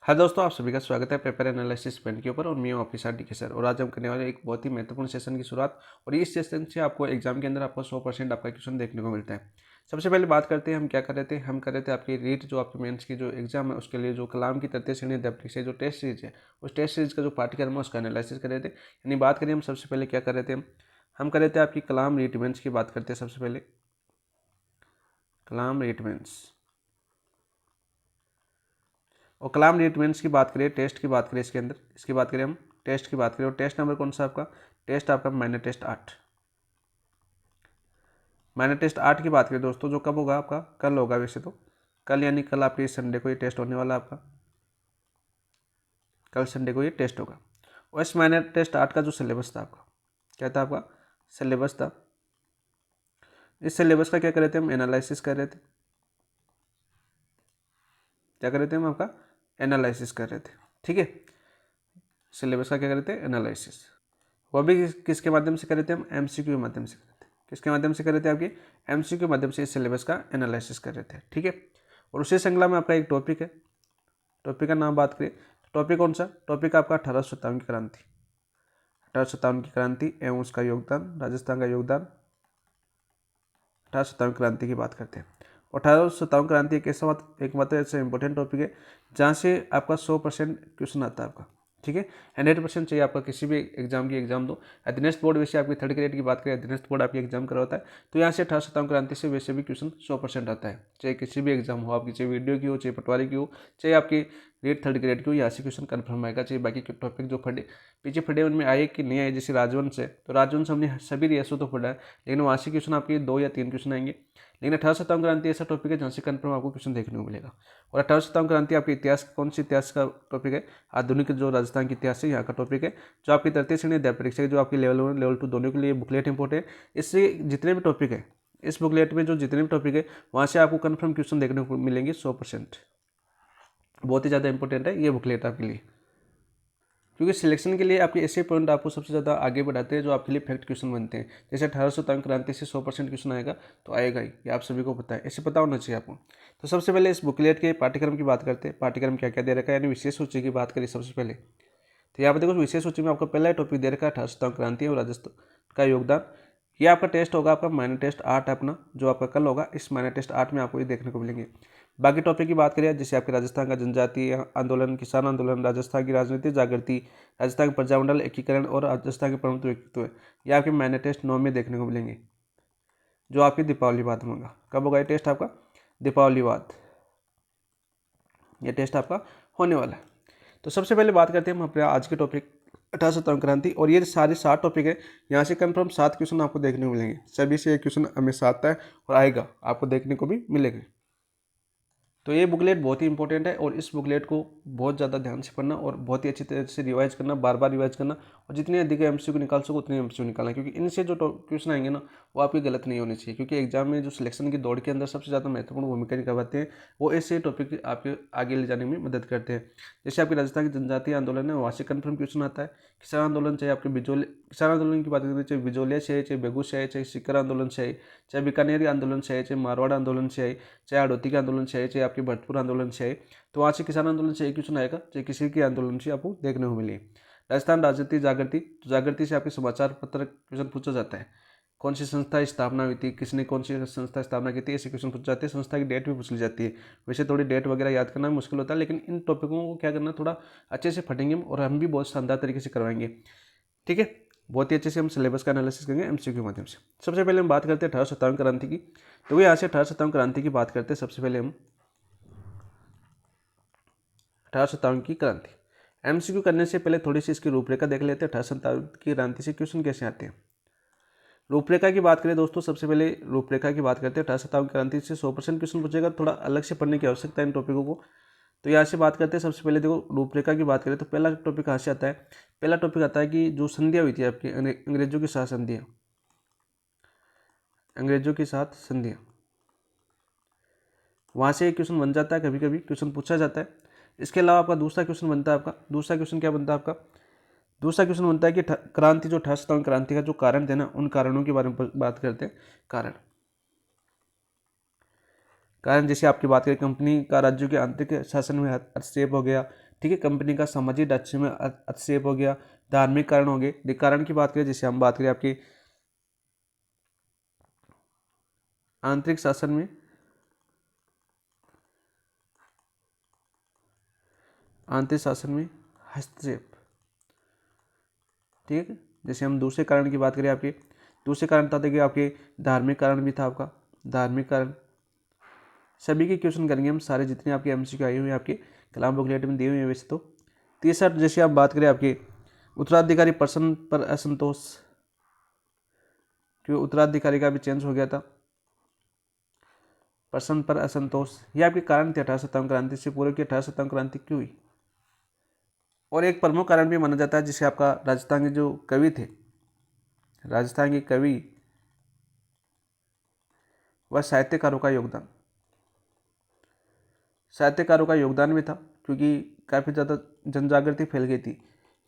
हाँ दोस्तों, आप सभी का स्वागत है पेपर एनालिसिस पेन के ऊपर और मैं हूं आपके साथ डीके सर। और आज हम करने वाले एक बहुत ही महत्वपूर्ण सेशन की शुरुआत। और इस सेशन से आपको एग्जाम के अंदर आपको 100% आपका क्वेश्चन देखने को मिलता है। सबसे पहले बात करते हैं हम क्या कर रहे थे। हम कर रहे थे आपकी रीट जो आपके मेंस की जो एग्जाम है उसके लिए जो कलाम की तृतीय श्रेणी अध्यापक से जो टेस्ट सीरीज है उस टेस्ट सीरीज का जो पाठ्यक्रम है उसका एनालिसिस कर रहे थे। यानी बात करें हम सबसे पहले क्या कर रहे थे, हम कर रहे थे आपकी कलाम रीट मेंस की बात करते हैं। सबसे पहले कलाम रीट मेंस और कलाम रीटमेंट्स की बात करें, टेस्ट की बात करें, इसके अंदर इसकी बात करें हम टेस्ट की बात करें। और टेस्ट नंबर कौन सा आपका, टेस्ट आपका माइनर टेस्ट 8। माइनर टेस्ट 8 की बात करें दोस्तों, जो कब होगा आपका, कल होगा। वैसे तो कल यानी कल आपके संडे को ये टेस्ट होने वाला है आपका, कल संडे को ये टेस्ट होगा। और इस माइनर टेस्ट 8 का जो सिलेबस था आपका, क्या था आपका सिलेबस था, इस सिलेबस का क्या कर रहे थे हम, एनालिसिस कर रहे थे। क्या कर रहे थे हम, आपका एनालिसिस कर रहे थे। ठीक है, सिलेबस का क्या कर रहे थे, एनालिसिस। वो भी किसके माध्यम से कर रहे थे हम, एमसीक्यू के माध्यम से कर रहे थे। किसके माध्यम से कर रहे थे, आपके एमसीक्यू के माध्यम से इस सिलेबस का एनालिसिस कर रहे थे। ठीक है, और उसी श्रृंखला में आपका एक टॉपिक है, टॉपिक का नाम बात करें, टॉपिक कौन सा, टॉपिक आपका 1857 की क्रांति, 1857 की क्रांति एवं उसका योगदान, राजस्थान का योगदान, 1857 क्रांति की बात करते हैं। 1857 क्रांति एक मात्र ऐसा इंपॉर्टेंट टॉपिक है जहाँ से आपका 100% क्वेश्चन आता है आपका। ठीक है, 100% चाहिए आपका किसी भी एग्जाम की एग्जाम दो। अधीनस्थ बोर्ड वैसे आपकी थर्ड ग्रेड की बात करें, अधीनस्थ बोर्ड आपकी एग्जाम करवाता है, तो यहाँ से 1857 क्रांति से वैसे भी क्वेश्चन 100% आता है। चाहे किसी भी एग्जाम हो आपकी, चाहे वीडियो की हो, चाहे पटवारी की हो, चाहे आपकी रीट थर्ड ग्रेड की हो, यहाँ से क्वेश्चन कन्फर्म आएगा। चाहे बाकी के टॉपिक जो पढ़े पीछे पढ़े उनमें आए कि नहीं आए, जैसे राजवंश है तो राजवंश हमने सभी रियासतों तो पढ़ा है, लेकिन वहाँ से क्वेश्चन आपके 2 या 3 क्वेश्चन आएंगे। लेकिन 1857 क्रांति ऐसा टॉपिक है जहाँ से कन्फर्म आपको क्वेश्चन देखने को मिलेगा। और 1857 क्रांति आपके इतिहास, कौन सी इतिहास का टॉपिक है, आधुनिक जो राजस्थान की इतिहास है यहाँ का टॉपिक है, जो आपकी तृतीय श्रेणी अध्याय परीक्षा जो आपकी लेवल 1 लेवल 2 दोनों के लिए बुकलेट इंपोर्टेंट है। इससे जितने भी टॉपिक है इस बुकलेट में, जो जितने भी टॉपिक है वहाँ से आपको कन्फर्म क्वेश्चन देखने को मिलेंगे 100%। बहुत ही ज़्यादा इंपॉर्टेंट है ये बुकलेट आपके लिए, क्योंकि सिलेक्शन के लिए आपके ऐसे पॉइंट आपको सबसे ज़्यादा आगे बढ़ाते हैं जो आपके लिए फैक्ट क्वेश्चन बनते हैं। जैसे 1857 क्रांति से 100% क्वेश्चन आएगा तो आएगा ही, ये आप सभी को पता है, ऐसे पता होना चाहिए आपको। तो सबसे पहले इस बुकलेट के पाठ्यक्रम की बात करते हैं, पाठ्यक्रम क्या क्या दे रखा है, यानी विशेष सूची की बात करें सबसे पहले। तो यहाँ पर देखो विशेष सूची में आपको पहला टॉपिक दे रखा है 1857 क्रांति और राजस्थान का योगदान। ये आपका टेस्ट होगा, आपका माइनर टेस्ट 8 अपना जो आपका कल होगा, इस माइनर टेस्ट 8 में आपको ये देखने को मिलेंगे। बाकी टॉपिक की बात करें, जैसे आपके राजस्थान का जनजातीय आंदोलन, किसान आंदोलन, राजस्थान की राजनीतिक जागृति, राजस्थान के प्रजामंडल एकीकरण और राजस्थान के प्रमुख व्यक्तित्व, ये आपके माइनर टेस्ट 9 में देखने को मिलेंगे, जो आपकी दीपावली बाद में होगा। कब होगा ये टेस्ट आपका, दीपावली बाद ये टेस्ट आपका होने वाला है। तो सबसे पहले बात करते हैं हम अपने आज के टॉपिक 1857 क्रांति। और ये सारे 7 टॉपिक है, यहाँ से कंफर्म 7 क्वेश्चन आपको देखने को मिलेंगे। सभी से एक क्वेश्चन हमेशा आता है और आएगा, आपको देखने को भी मिलेगा। तो ये बुकलेट बहुत ही इंपॉर्टेंट है और इस बुकलेट को बहुत ज़्यादा ध्यान से पढ़ना और बहुत ही अच्छी तरह से रिवाइज करना, बार बार रिवाइज करना, और जितने अधिक एमसीक्यू निकाल सको उतने एमसीक्यू निकालना, क्योंकि इनसे जो क्वेश्चन आएंगे ना वो आपके गलत नहीं होने चाहिए। क्योंकि एग्जाम में जो सिलेक्शन की दौड़ के अंदर सबसे ज़्यादा महत्वपूर्ण भूमिका निभाते हैं वो ऐसे टॉपिक आपके आगे ले जाने में मदद करते हैं। जैसे आपके राजस्थान की जनजातीय आंदोलन है, वहाँ से कन्फर्म क्वेश्चन आता है। किसान आंदोलन, चाहे आपके बिजोले किसान आंदोलन की बात करें, चाहे बिजोलिया से है, चाहे बेगूसराय, चाहे सीकर आंदोलन से है, चाहे बीकानेरी आंदोलन से है, चाहे मारवाड़ आंदोलन से है, चाहे हड़ौती के आंदोलन से है, चाहे आपके भरतपुर आंदोलन से है, तो वहाँ से किसान आंदोलन से एक क्वेश्चन आएगा, चाहे किसी के आंदोलन से आपको देखने को मिले। राजस्थान राजनीति जागृति, तो जागृति से आपके समाचार पत्र क्वेश्चन पूछा जाता है। कौन सी संस्था की स्थापना हुई थी, किसने कौन सी संस्था स्थापना की थी, ऐसे क्वेश्चन पूछ जाते हैं। संस्था की डेट भी पूछ ली जाती है। वैसे थोड़ी डेट वगैरह याद करना मुश्किल होता है, लेकिन इन टॉपिकों को क्या करना, थोड़ा अच्छे से पढ़ेंगे और हम भी बहुत शानदार तरीके से करवाएंगे। ठीक है, बहुत ही अच्छे से हम सिलेबस का एनालिसिस करेंगे एमसीक्यू के माध्यम से। सबसे पहले हम बात करते हैं 1857 क्रांति की। तो यहाँ से 1857 क्रांति की बात करते हैं। सबसे पहले हम 1857 की क्रांति एमसीक्यू करने से पहले थोड़ी सी इसकी रूपरेखा देख लेते हैं। 1857 की क्रांति से क्वेश्चन कैसे आते हैं। रूपरेखा की बात करें दोस्तों, सबसे पहले रूपरेखा की बात करते हैं। 1857 क्रांति से 100% क्वेश्चन पूछेगा, थोड़ा अलग से पढ़ने की आवश्यकता है इन टॉपिकों को। तो यहाँ से बात करते हैं। सबसे पहले देखो रूपरेखा की बात करें तो पहला टॉपिक कहाँ से आता है, पहला टॉपिक आता है कि जो संधियाँ हुई थी आपकी अंग्रेजों के साथ संधियाँ, अंग्रेजों के साथ संधियाँ, वहाँ से एक क्वेश्चन बन जाता है, कभी कभी क्वेश्चन पूछा जाता है। इसके अलावा आपका दूसरा क्वेश्चन बनता है, आपका दूसरा क्वेश्चन क्या बनता है, आपका दूसरा क्वेश्चन बनता है कि क्रांति जो 1857 क्रांति का जो कारण थे ना, उन कारणों के बारे में बात करते हैं। कारण कारण जैसे आपकी बात करें, कंपनी का राज्यों के आंतरिक शासन में हस्तक्षेप हो गया, ठीक है। कंपनी का सामाजिक ढांचे में हस्तक्षेप हो गया, धार्मिक कारण हो गए। कारण की बात करें, जैसे हम बात करें आपकी आंतरिक शासन में, आंतरिक शासन में हस्तक्षेप, ठीक है। जैसे हम दूसरे कारण की बात करें, आपके दूसरे कारण था, देखिए आपके धार्मिक कारण भी था, आपका धार्मिक कारण। सभी के क्वेश्चन करेंगे हम, सारे जितने आपके एमसीक्यू आए हुए हैं आपके कलाम बुकलेट में दिए हुए हैं वैसे तो। तीसरा, जैसे आप बात करें आपके उत्तराधिकारी पर्सन पर असंतोष, क्योंकि उत्तराधिकारी का भी चेंज हो गया था, पर्सन पर असंतोष। ये आपके कारण थे 1857 क्रांति से पूर्व की 1857 क्रांति क्यों हुई। और एक प्रमुख कारण भी माना जाता है, जिसे आपका राजस्थान के जो कवि थे, राजस्थान के कवि व साहित्यकारों का योगदान, साहित्यकारों का योगदान भी था, क्योंकि काफ़ी ज़्यादा जनजागृति फैल गई थी,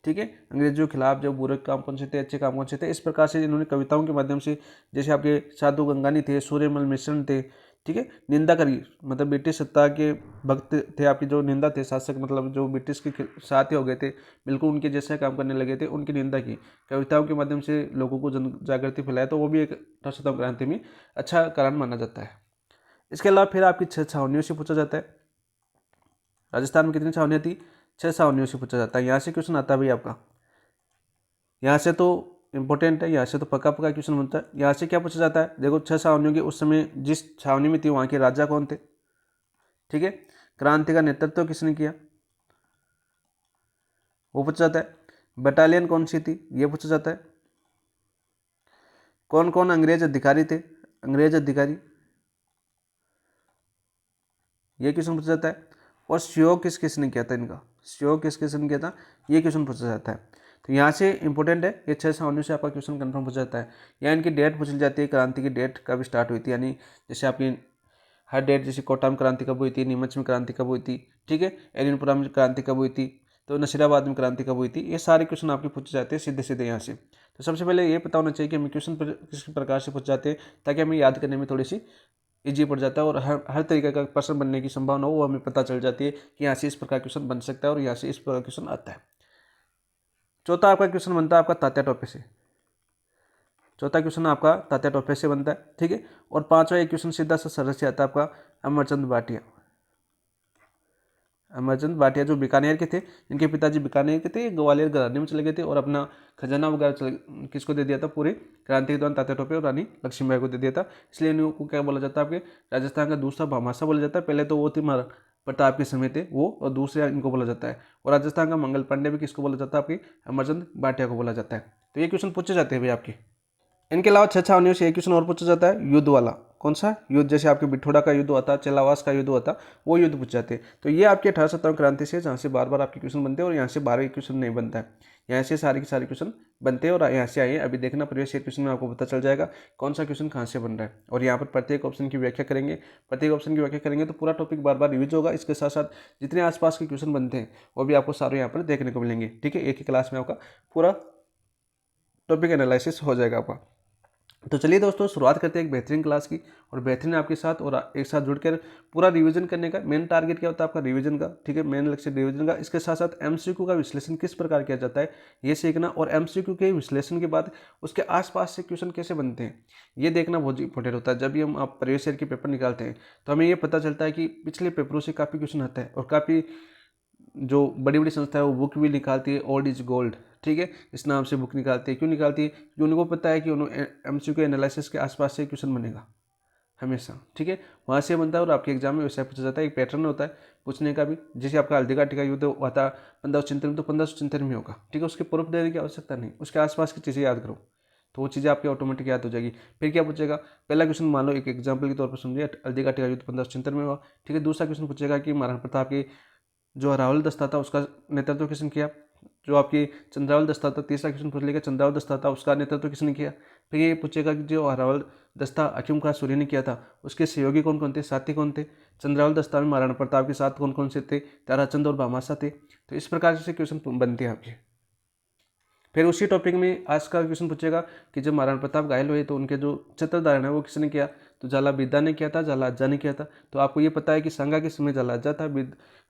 ठीक है। अंग्रेजों के खिलाफ जो बुरे काम कौन से थे, अच्छे काम कौन से थे, इस प्रकार से इन्होंने कविताओं के माध्यम से, जैसे आपके साधु गंगानी थे, सूर्यमल मिश्रण थे, ठीक है, निंदा करी, मतलब ब्रिटिश सत्ता के भक्त थे आपकी, जो निंदा थे, शासक मतलब जो ब्रिटिश के साथी हो गए थे, बिल्कुल उनके जैसा काम करने लगे थे, उनकी निंदा की, कविताओं के माध्यम से लोगों को जन जागृति फैलाया, तो वो भी एक 1857 क्रांति में अच्छा कारण माना जाता है। इसके अलावा फिर आपकी 6 छावनियों से पूछा जाता है। राजस्थान में कितनी छावनियाँ थी? 6 छावनियों से पूछा जाता है। यहाँ से क्वेश्चन आता है भाई आपका, यहाँ से तो इंपॉर्टेंट है, यहाँ से तो पक्का पक्का क्वेश्चन बनता है। यहाँ से क्या पूछा जाता है, देखो 6 छावनियों के, उस समय जिस छावनी में थी वहाँ के राजा कौन थे, ठीक है। क्रांति का नेतृत्व किसने किया, वो पूछा जाता है। बटालियन कौन सी थी, ये पूछा जाता है। कौन कौन अंग्रेज अधिकारी थे, अंग्रेज अधिकारी, ये क्वेश्चन पूछा जाता है। और सहयोग किस किसने किया था, इनका सहयोग किस किसने किया था, ये क्वेश्चन पूछा जाता है। तो यहाँ से इंपॉर्टेंट है, ये 6 छावनियों से आपका क्वेश्चन कंफर्म पूछा जाता है। यहाँ इनकी डेट पूछ ली जाती है, क्रांति की डेट कब स्टार्ट हुई थी, यानी जैसे आपकी हर डेट, जैसे कोटा में क्रांति कब हुई थी, नीमच में क्रांति कब हुई थी, ठीक है, एलिनपुरा में क्रांति कब हुई थी, तो नसीराबाद में क्रांति कब हुई थी, ये सारे क्वेश्चन आपके पूछे जाते हैं सीधे सीधे यहाँ से। तो सबसे पहले ये पता होना चाहिए कि हमें क्वेश्चन किस प्रकार से पूछ जाते हैं, ताकि हमें याद करने में थोड़ी सी ईजी पड़ जाता है, और हर तरीके का प्रश्न बनने की संभावना हो वो हमें पता चल जाती है कि यहाँ से इस प्रकार क्वेश्चन बन सकता है और यहाँ से इस प्रकार क्वेश्चन आता है। चौथा आपका क्वेश्चन बनता है आपका तात्या टोपे से, चौथा क्वेश्चन आपका तात्या टोपे से बनता है, ठीक है। और पांचवा एक क्वेश्चन सीधा सा सरस से आता है आपका अमरचंद भाटिया, अमरचंद भाटिया जो बीकानेर के थे, इनके पिताजी बीकानेर के थे, ग्वालियर घराने में चले गए थे और अपना खजाना वगैरह किसको दे दिया था, पूरे क्रांति के दौरान तात्या टोपे और रानी लक्ष्मीबाई को दे दिया था। इसलिए इनको क्या बोला जाता है, आपके राजस्थान का दूसरा भामाशाह बोला जाता है। पहले तो वो थे महाराणा प्रताप के समय थे वो, और दूसरे इनको बोला जाता है। और राजस्थान का मंगल पांडे भी किसको बोला जाता है, आपके अमरचंद भाटिया को बोला जाता है। तो ये क्वेश्चन पूछे जाते हैं भाई आपके। इनके अलावा 6 छावनियों से एक क्वेश्चन और पूछा जाता है, युद्ध वाला। कौन सा युद्ध, जैसे आपके बिठोड़ा का युद्ध हुआ था, चेलावास का युद्ध हुआ था, वो युद्ध पूछ जाते हैं। तो ये आपके 1857 क्रांति से, जहाँ से बार बार आपके क्वेश्चन बनते हैं, और यहाँ से 12 क्वेश्चन नहीं बनता है, यहाँ से सारे के सारे क्वेश्चन बनते हैं। और यहाँ से आइए अभी देखना, प्रीवियस ईयर क्वेश्चन में आपको पता चल जाएगा कौन सा क्वेश्चन कहाँ से बन रहा है। और यहाँ पर प्रत्येक ऑप्शन की व्याख्या करेंगे, प्रत्येक ऑप्शन की व्याख्या करेंगे तो पूरा टॉपिक बार बार रिवीज होगा। इसके साथ साथ जितने आसपास के क्वेश्चन बनते हैं वो भी आपको सारे यहाँ पर देखने को मिलेंगे, ठीक है। एक ही क्लास में आपका पूरा टॉपिक एनालिसिस हो जाएगा आपका। तो चलिए दोस्तों, शुरुआत करते हैं एक बेहतरीन क्लास की, और बेहतरीन आपके साथ और एक साथ जुड़कर पूरा रिवीजन करने का। मेन टारगेट क्या होता है आपका, रिवीजन का, ठीक है, मेन लक्ष्य रिवीजन का। इसके साथ साथ एमसीक्यू का विश्लेषण किस प्रकार किया जाता है ये सीखना, और एमसीक्यू के विश्लेषण के बाद उसके आसपास से क्वेश्चन कैसे बनते हैं ये देखना बहुत इंपॉर्टेंट होता है। जब भी हम आप प्रीवियस ईयर के पेपर निकालते हैं तो हमें ये पता चलता है कि पिछले पेपरों से काफ़ी क्वेश्चन आता है, और काफ़ी जो बड़ी बड़ी संस्था है वो बुक भी निकालती है, ओल्ड इज गोल्ड, ठीक है, इस नाम से बुक निकालती है। क्यों निकालती है, क्योंकि उनको पता है कि उन्होंने एमसीक्यू एनालिसिस के आसपास से क्वेश्चन बनेगा हमेशा, ठीक है, वहाँ से बनता है। और आपके एग्जाम में वैसा पूछा जाता है, एक पैटर्न होता है पूछने का भी। जैसे आपका हल्दी घाटी का युद्ध हुआ था 1573 में, तो 1573 में होगा, ठीक है, उसके प्रूफ देने की आवश्यकता नहीं, उसके आसपास की चीज़ें याद करो तो वो चीज़ें आपकी ऑटोमेटिक याद हो जाएगी। फिर क्या पूछेगा, पहला क्वेश्चन मान लो एक एग्जाम्पल के तौर पर समझिए, हल्दी घाटी का युद्ध 1573 में हुआ, ठीक है। दूसरा क्वेश्चन पूछेगा कि महाराणा प्रताप के जो अरावल दस्ता था उसका नेतृत्व किसने किया, जो आपकी चंद्रावल दस्ता था। तीसरा क्वेश्चन पूछ लेगा चंद्रावल दस्ता था उसका नेतृत्व किसने किया। फिर ये पूछेगा कि जो अरावल दस्ता अक्यूम खां सूर्य ने किया था उसके सहयोगी कौन कौन थे, साथी कौन थे। चंद्रावल दस्ता में महाराणा प्रताप के साथ कौन कौन से थे, ताराचंद और भामाशाह थे। तो इस प्रकार से क्वेश्चन बनते हैं आपके। फिर उसी टॉपिक में आज का क्वेश्चन पूछेगा कि जब महाराणा प्रताप घायल हुए तो उनके जो छत्रधारण है वो किसने किया, तो झाला बिद्दा ने किया था, झाला अज्जा ने किया था। तो आपको ये पता है कि संगा के समय झाला अज्जा था,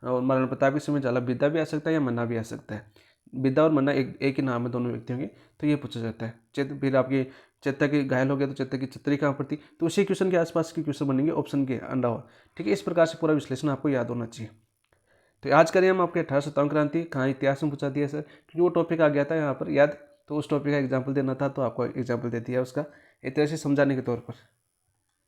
और महाराणा प्रताप के समय झाला बिद्दा भी आ सकता है या मन्ना भी आ सकता है। बिद्दा और मन्ना एक ही नाम है दोनों व्यक्तियों के, तो ये पूछा जाता है। फिर आपके चेतक के घायल हो गया तो चेतक की छतरी कहाँ पर थी, तो उसी क्वेश्चन के आसपास के क्वेश्चन बनेंगे ऑप्शन के अंडा हुआ। ठीक है, इस प्रकार से पूरा विश्लेषण आपको याद होना चाहिए। तो आज करें हम आपके 1857 क्रांति कहाँ इतिहास में पूछा दिया सर, क्योंकि वो टॉपिक आ गया था यहाँ पर याद, तो उस टॉपिक का एग्जाम्पल देना था, तो आपको एग्जाम्पल दे दिया उसका एक तरह से समझाने के तौर पर।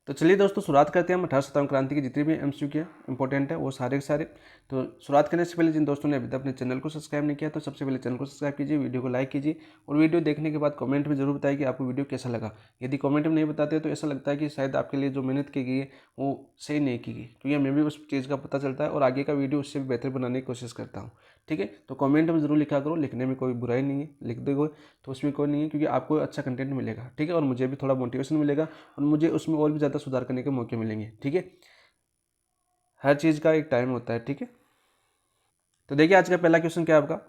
तो चलिए दोस्तों शुरुआत करते हैं हम 1857 क्रांति की जितनी भी एमसीक्यू इंपॉर्टेंट है वो सारे के सारे। तो शुरुआत करने से पहले जिन दोस्तों ने अभी तक अपने चैनल को सब्सक्राइब नहीं किया तो सबसे पहले चैनल को सब्सक्राइब कीजिए, वीडियो को लाइक कीजिए और वीडियो देखने के बाद कमेंट में जरूर बताइए कि आपको वीडियो कैसा लगा। यदि कमेंट में नहीं बताते तो ऐसा लगता है कि शायद आपके लिए जो मेहनत की गई है वो सही नहीं की गई, क्योंकि हमें भी उस चीज़ का पता चलता है और आगे का वीडियो उससे भी बेहतर बनाने की कोशिश करता हूँ। ठीक है, तो कमेंट में जरूर लिखा करो, लिखने में कोई बुराई नहीं है, लिख दो तो उसमें कोई नहीं है, क्योंकि आपको अच्छा कंटेंट मिलेगा। ठीक है, और मुझे भी थोड़ा मोटिवेशन मिलेगा और मुझे उसमें और भी ज़्यादा सुधार करने के मौके मिलेंगे। ठीक है, हर चीज़ का एक टाइम होता है। ठीक है, तो देखिए आज का पहला क्वेश्चन क्या है आपका,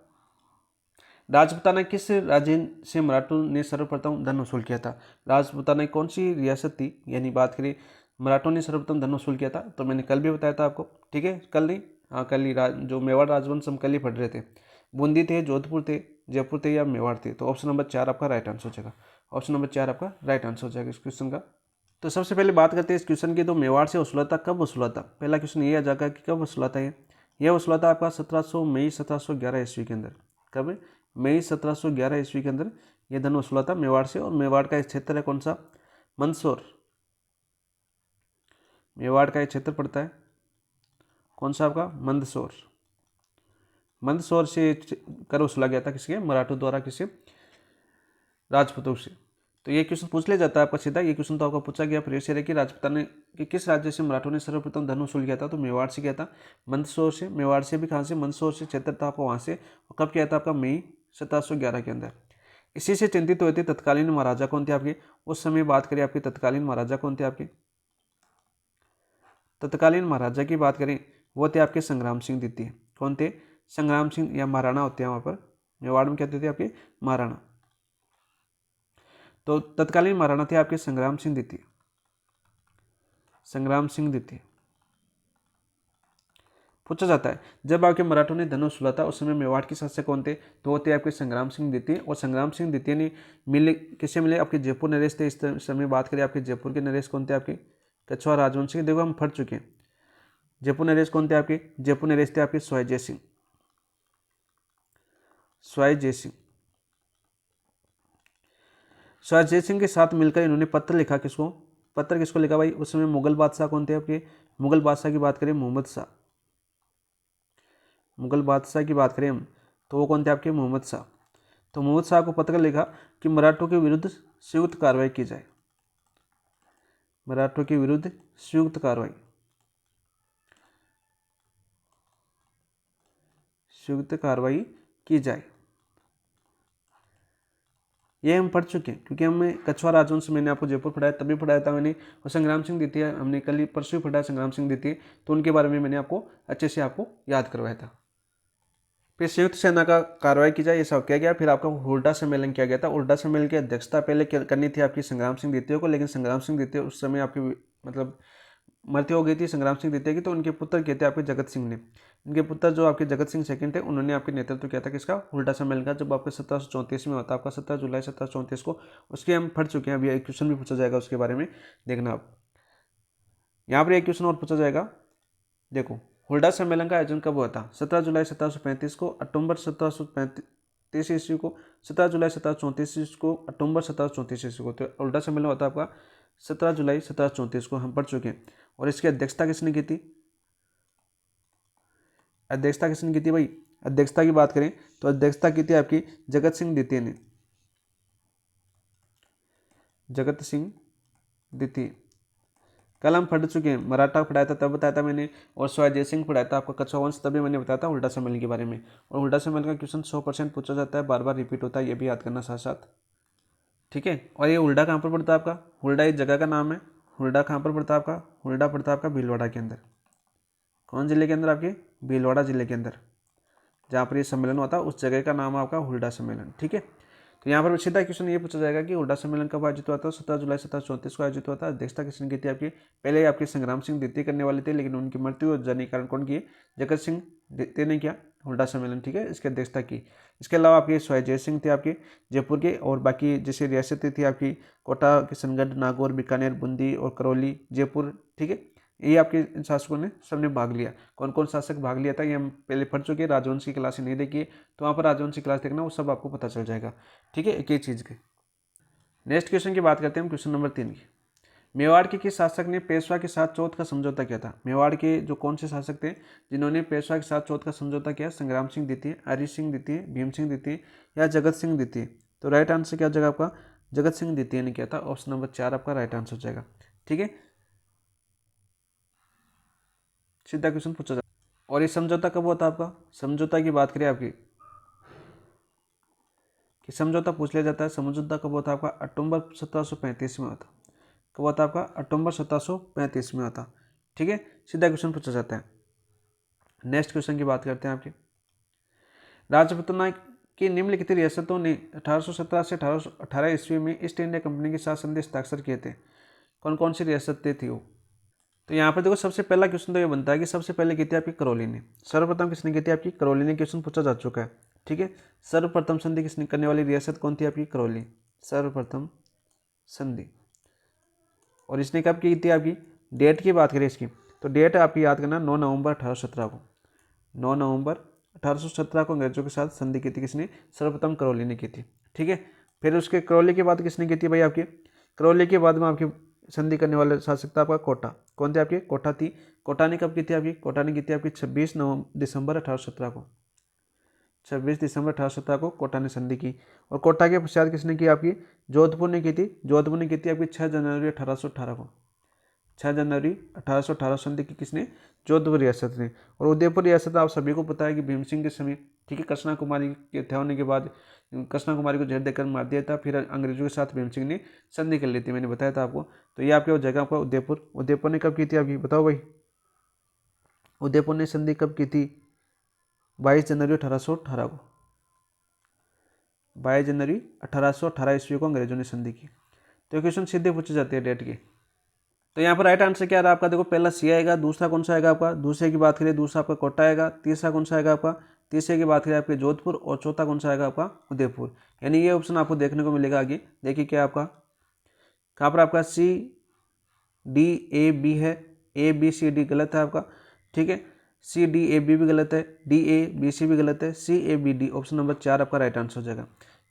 राजपूताना किस राज्य से मराठों ने सर्वप्रथम धन वसूल किया था। राजपूताना कौन सी रियासत थी, यानी बात करें मराठों ने सर्वप्रथम धन वसूल किया था, तो मैंने कल भी बताया था आपको। ठीक है, कल नहीं, हाँ कल ही, जो मेवाड़ राजवंश हम कल ही पढ़ रहे थे। बूंदी थे, जोधपुर थे, जयपुर थे या मेवाड़ थे, तो ऑप्शन नंबर 4 आपका राइट आंसर हो जाएगा। ऑप्शन नंबर 4 आपका राइट आंसर हो जाएगा इस क्वेश्चन का। तो सबसे पहले बात करते हैं इस क्वेश्चन की, तो मेवाड़ से वसूला था, कब वसूला था। पहला क्वेश्चन ये आ जाएगा कि कब वसूला था। यह वसूला था आपका 1700 मई 1711 ईस्वी के अंदर। कब, मई 1711 ईस्वी के अंदर यह धन वसूला था मेवाड़ से। और मेवाड़ का एक क्षेत्र है कौन सा, मंदसौर। मेवाड़ का एक क्षेत्र पड़ता है कौन सा आपका, मंदसौर। मंदसौर से कर वसूला गया था किसके, मराठों द्वारा, किसे, राजपूतों से। तो ये क्वेश्चन पूछ लिया जाता है आपका सीधा, ये क्वेश्चन तो आपका पूछा गया प्रीवियस ईयर है कि राजपूताना कि किस राज्य से मराठों ने सर्वप्रथम धन वसूल किया था, तो मेवाड़ से किया था, मंदसौर से। मेवाड़ से भी कहाँ से, मंदसौर से क्षेत्र था आपका वहाँ से। और कब किया था आपका, मई 1711 के अंदर। इसी से चिंतित हुए थे तत्कालीन महाराजा कौन थे आपके, उस समय बात करें आपके तत्कालीन महाराजा कौन थे आपके, तत्कालीन महाराजा की बात करें वो थे आपके संग्राम सिंह द्वितीय। कौन थे, संग्राम सिंह, या महाराणा होते हैं वहाँ पर, मेवाड़ में कहते थे आपके महाराणा। तो तत्कालीन महाराणा थे आपके संग्राम सिंह द्वितीय, संग्राम सिंह द्वितीय। पूछा जाता है जब आपके मराठों ने धन वसूला था उस समय मेवाड़ के शासक कौन थे, तो वो थे आपके संग्राम सिंह द्वितीय। और संग्राम सिंह द्वितीय ने मिले, किससे मिले, आपके जयपुर नरेश थे। इस समय बात करें आपके जयपुर के नरेश कौन थे आपके, कछुआ राजवंशी। देखो हम पढ़ चुके हैं, जयपुर नरेश कौन थे आपके, जयपुर नरेश थे आपके स्वाई जय सिंह, स्वाई जय सिंह। स्वाई जय सिंह के साथ मिलकर इन्होंने पत्र लिखा, किसको, पत्र किसको लिखा भाई, उस समय मुगल बादशाह कौन थे आपके, मुगल बादशाह की बात करें मोहम्मद शाह, मुगल बादशाह की बात करें हम तो वो कौन थे आपके, मोहम्मद शाह। तो मोहम्मद शाह को पत्र लिखा कि मराठों के विरुद्ध संयुक्त कार्रवाई की जाए, मराठों के विरुद्ध संयुक्त कार्रवाई, संयुक्त कार्रवाई की जाए। ये हम पढ़ चुके हैं, क्योंकि हम कछुआ राजवंश मैंने आपको जयपुर पढ़ाया, तभी पढ़ाया था मैंने। और संग्राम सिंह द्वितीय हमने कल ही परसों पढ़ाया, संग्राम सिंह द्वितीय, तो उनके बारे में मैंने आपको अच्छे से आपको याद करवाया था। फिर संयुक्त सेना का कार्रवाई की जाए, ऐसा किया गया। फिर आपका हुड्डा सम्मेलन किया गया था। हुड्डा सम्मेलन की अध्यक्षता पहले करनी थी आपकी संग्राम सिंह द्वितीय को, लेकिन संग्राम सिंह द्वितीय उस समय आपकी मतलब मृत्यु हो गई थी संग्राम सिंह द्वितीय की, तो उनके पुत्र किए थे आपके जगत सिंह ने। इनके पुत्र जो आपके जगत सिंह सेकंड थे, उन्होंने आपके नेतृत्व किया था किसका, हुड्डा सम्मेलन का, जब आपके 1734 में होता है आपका 17 जुलाई 1734 को। उसके हम पढ़ चुके हैं, अभी एक क्वेश्चन भी पूछा जाएगा उसके बारे में, देखना आप। यहाँ पर एक क्वेश्चन और पूछा जाएगा, देखो हुड्डा सम्मेलन का आयोजन कब हुआ था, 17 जुलाई 1735 को, अक्टूबर 1735 ईस्वी को, 17 जुलाई 1734 ईस्वी को, अक्टूबर 1734 ईस्वी को। तो हुड्डा सम्मेलन होता है आपका 17 जुलाई 1734 को, हम पढ़ चुके हैं। और इसकी अध्यक्षता किसने की थी, अध्यक्षता किसने की थी भाई, अध्यक्षता की बात करें तो अध्यक्षता की थी आपकी जगत सिंह द्वितीय ने, जगत सिंह द्वितीय। कल हम पढ़ चुके हैं, मराठा पढ़ाया था तब बताया था मैंने, और स्वाई जय सिंह पढ़ाया था आपका कछुआ वंश, तभी मैंने बताया था हुड्डा सम्मेलन के बारे में। और हुड्डा सम्मेलन का क्वेश्चन 100% पूछा जाता है, बार बार रिपीट होता है, ये भी याद करना साथ साथ। ठीक है, और ये हुड्डा कहाँ पर पड़ता है आपका, हुड्डा एक जगह का नाम है। हुड्डा कहाँ पर पड़ता है आपका, हुड्डा पड़ता है आपका भीलवाड़ा के अंदर। कौन जिले के अंदर, आपके भीलवाड़ा जिले के अंदर, जहाँ पर ये सम्मेलन होता है उस जगह का नाम है आपका हुड्डा सम्मेलन। ठीक है, तो यहाँ पर सीधा क्वेश्चन ये पूछा जाएगा कि हुड्डा सम्मेलन कब आयोजित हुआ था? 17 जुलाई 1734 को आयोजित हुआ था। अध्यक्षता किसने की थी आपकी? पहले आपके संग्राम सिंह द्वितीय करने वाले थे, लेकिन उनकी मृत्यु हो जाने के कारण कौन किए? जगत सिंह द्वितीय ने किया हुड्डा सम्मेलन, ठीक है, इसकी अध्यक्षता की। इसके अलावा आपके स्वाई जय सिंह थे आपके जयपुर के, और बाकी जैसे रियासतें थी आपकी कोटा, किशनगढ़, नागौर, बीकानेर, बूंदी और करौली, जयपुर, ठीक है, ये आपके इन शासकों ने सबने भाग लिया। कौन कौन शासक भाग लिया था ये हम पहले पढ़ चुके हैं, राजवंश की क्लास नहीं देखी है तो वहाँ पर राजवंश की क्लास देखना, वो सब आपको पता चल जाएगा, ठीक है, एक एक चीज़ के। नेक्स्ट क्वेश्चन की बात करते हैं हम, क्वेश्चन नंबर 3 की। मेवाड़ के किस शासक ने पेशवा के साथ चौथ का समझौता किया था? मेवाड़ के जो कौन से शासक थे जिन्होंने पेशवा के साथ चौथ का समझौता किया? संग्राम सिंह द्वितीय, हरि सिंह द्वितीय, भीम सिंह द्वितीय या जगत सिंह द्वितीय? तो राइट आंसर क्या हो जाएगा आपका? जगत सिंह द्वितीय ने किया था। ऑप्शन नंबर 4 आपका राइट आंसर हो जाएगा, ठीक है। सीधा क्वेश्चन पूछा जाता है। और ये समझौता कब हुआ था आपका? समझौता की बात करें आपकी कि समझौता पूछ लिया जाता है, समझौता कब हुआ था आपका? अक्टूबर 1735 में हुआ था। कब हुआ था आपका? अक्टूबर 1735 में हुआ था, ठीक है, सीधा क्वेश्चन पूछा जाता है। नेक्स्ट क्वेश्चन की बात करते हैं आपकी। राजपूताना की निम्नलिखित रियासतों ने 1817 से 1818 ईस्वी में ईस्ट इंडिया कंपनी के साथ संधि हस्ताक्षर किए थे। कौन कौन सी रियासतें थी वो? तो यहाँ पर देखो, सबसे पहला क्वेश्चन तो ये बनता है कि सबसे पहले की थी आपकी करौली ने। सर्वप्रथम किसने की थी आपकी? करौली ने। क्वेश्चन पूछा जा चुका है, ठीक है। सर्वप्रथम संधि किसने करने वाली रियासत कौन थी आपकी? करौली, सर्वप्रथम संधि। और इसने कब की थी आपकी? डेट की बात करें इसकी तो डेट आपकी याद करना, 9 नवंबर 1817 को। 9 नवंबर 1817 को अंग्रेजों के साथ संधि की थी किसने? सर्वप्रथम करौली ने की थी, ठीक है। फिर उसके करौली के बाद किसने की थी भाई आपकी? करौली के बाद में आपकी संधि करने वाले शासक था आपका कोटा। कौन थे आपके? कोटा थी। कोटा ने कब की थी आपकी? कोटा ने की थी आपकी 26 दिसंबर 1817 को। 26 दिसंबर 1817 को कोटा ने संधि की। और कोटा के पश्चात किसने की आपकी? जोधपुर ने की थी। जोधपुर ने की थी आपकी 6 जनवरी 1818 को। 6 जनवरी 1818 संधि की किसने? जोधपुर रियासत ने। और उदयपुर रियासत आप सभी को पता है कि भीम सिंह के समय, ठीक है, कृष्णा कुमारी के हत्या होने के बाद कृष्णा कुमारी को जहर देकर मार दिया था, फिर अंग्रेजों के साथ भीम सिंह ने संधि कर ली थी, मैंने बताया था आपको। तो ये आपके जगह आपका उदयपुर। उदयपुर ने कब की थी आपकी? बताओ भाई, उदयपुर ने संधि कब की थी? 22 जनवरी 1818 को। 22 जनवरी 1818 ईस्वी को अंग्रेजों ने संधि की। तो क्वेश्चन सीधे पूछे जाते हैं डेट के। तो यहाँ पर राइट आंसर क्या रहा आपका? देखो, पहला सी आएगा, दूसरा कौन सा आएगा आपका? दूसरे की बात करें, दूसरा आपका कोटा आएगा। तीसरा कौन सा आएगा आपका? तीसरे की बात करें आपके जोधपुर। और चौथा कौन सा आएगा आपका? उदयपुर। यानी ये ऑप्शन आपको देखने को मिलेगा आगे। देखिए क्या आपका, कहाँ पर आपका सी डी ए बी है। ए बी सी डी गलत है आपका, ठीक है। सी डी ए बी भी गलत है, डी ए बी सी भी गलत है, C A B D. Option number 4 आपका राइट आंसर हो जाएगा।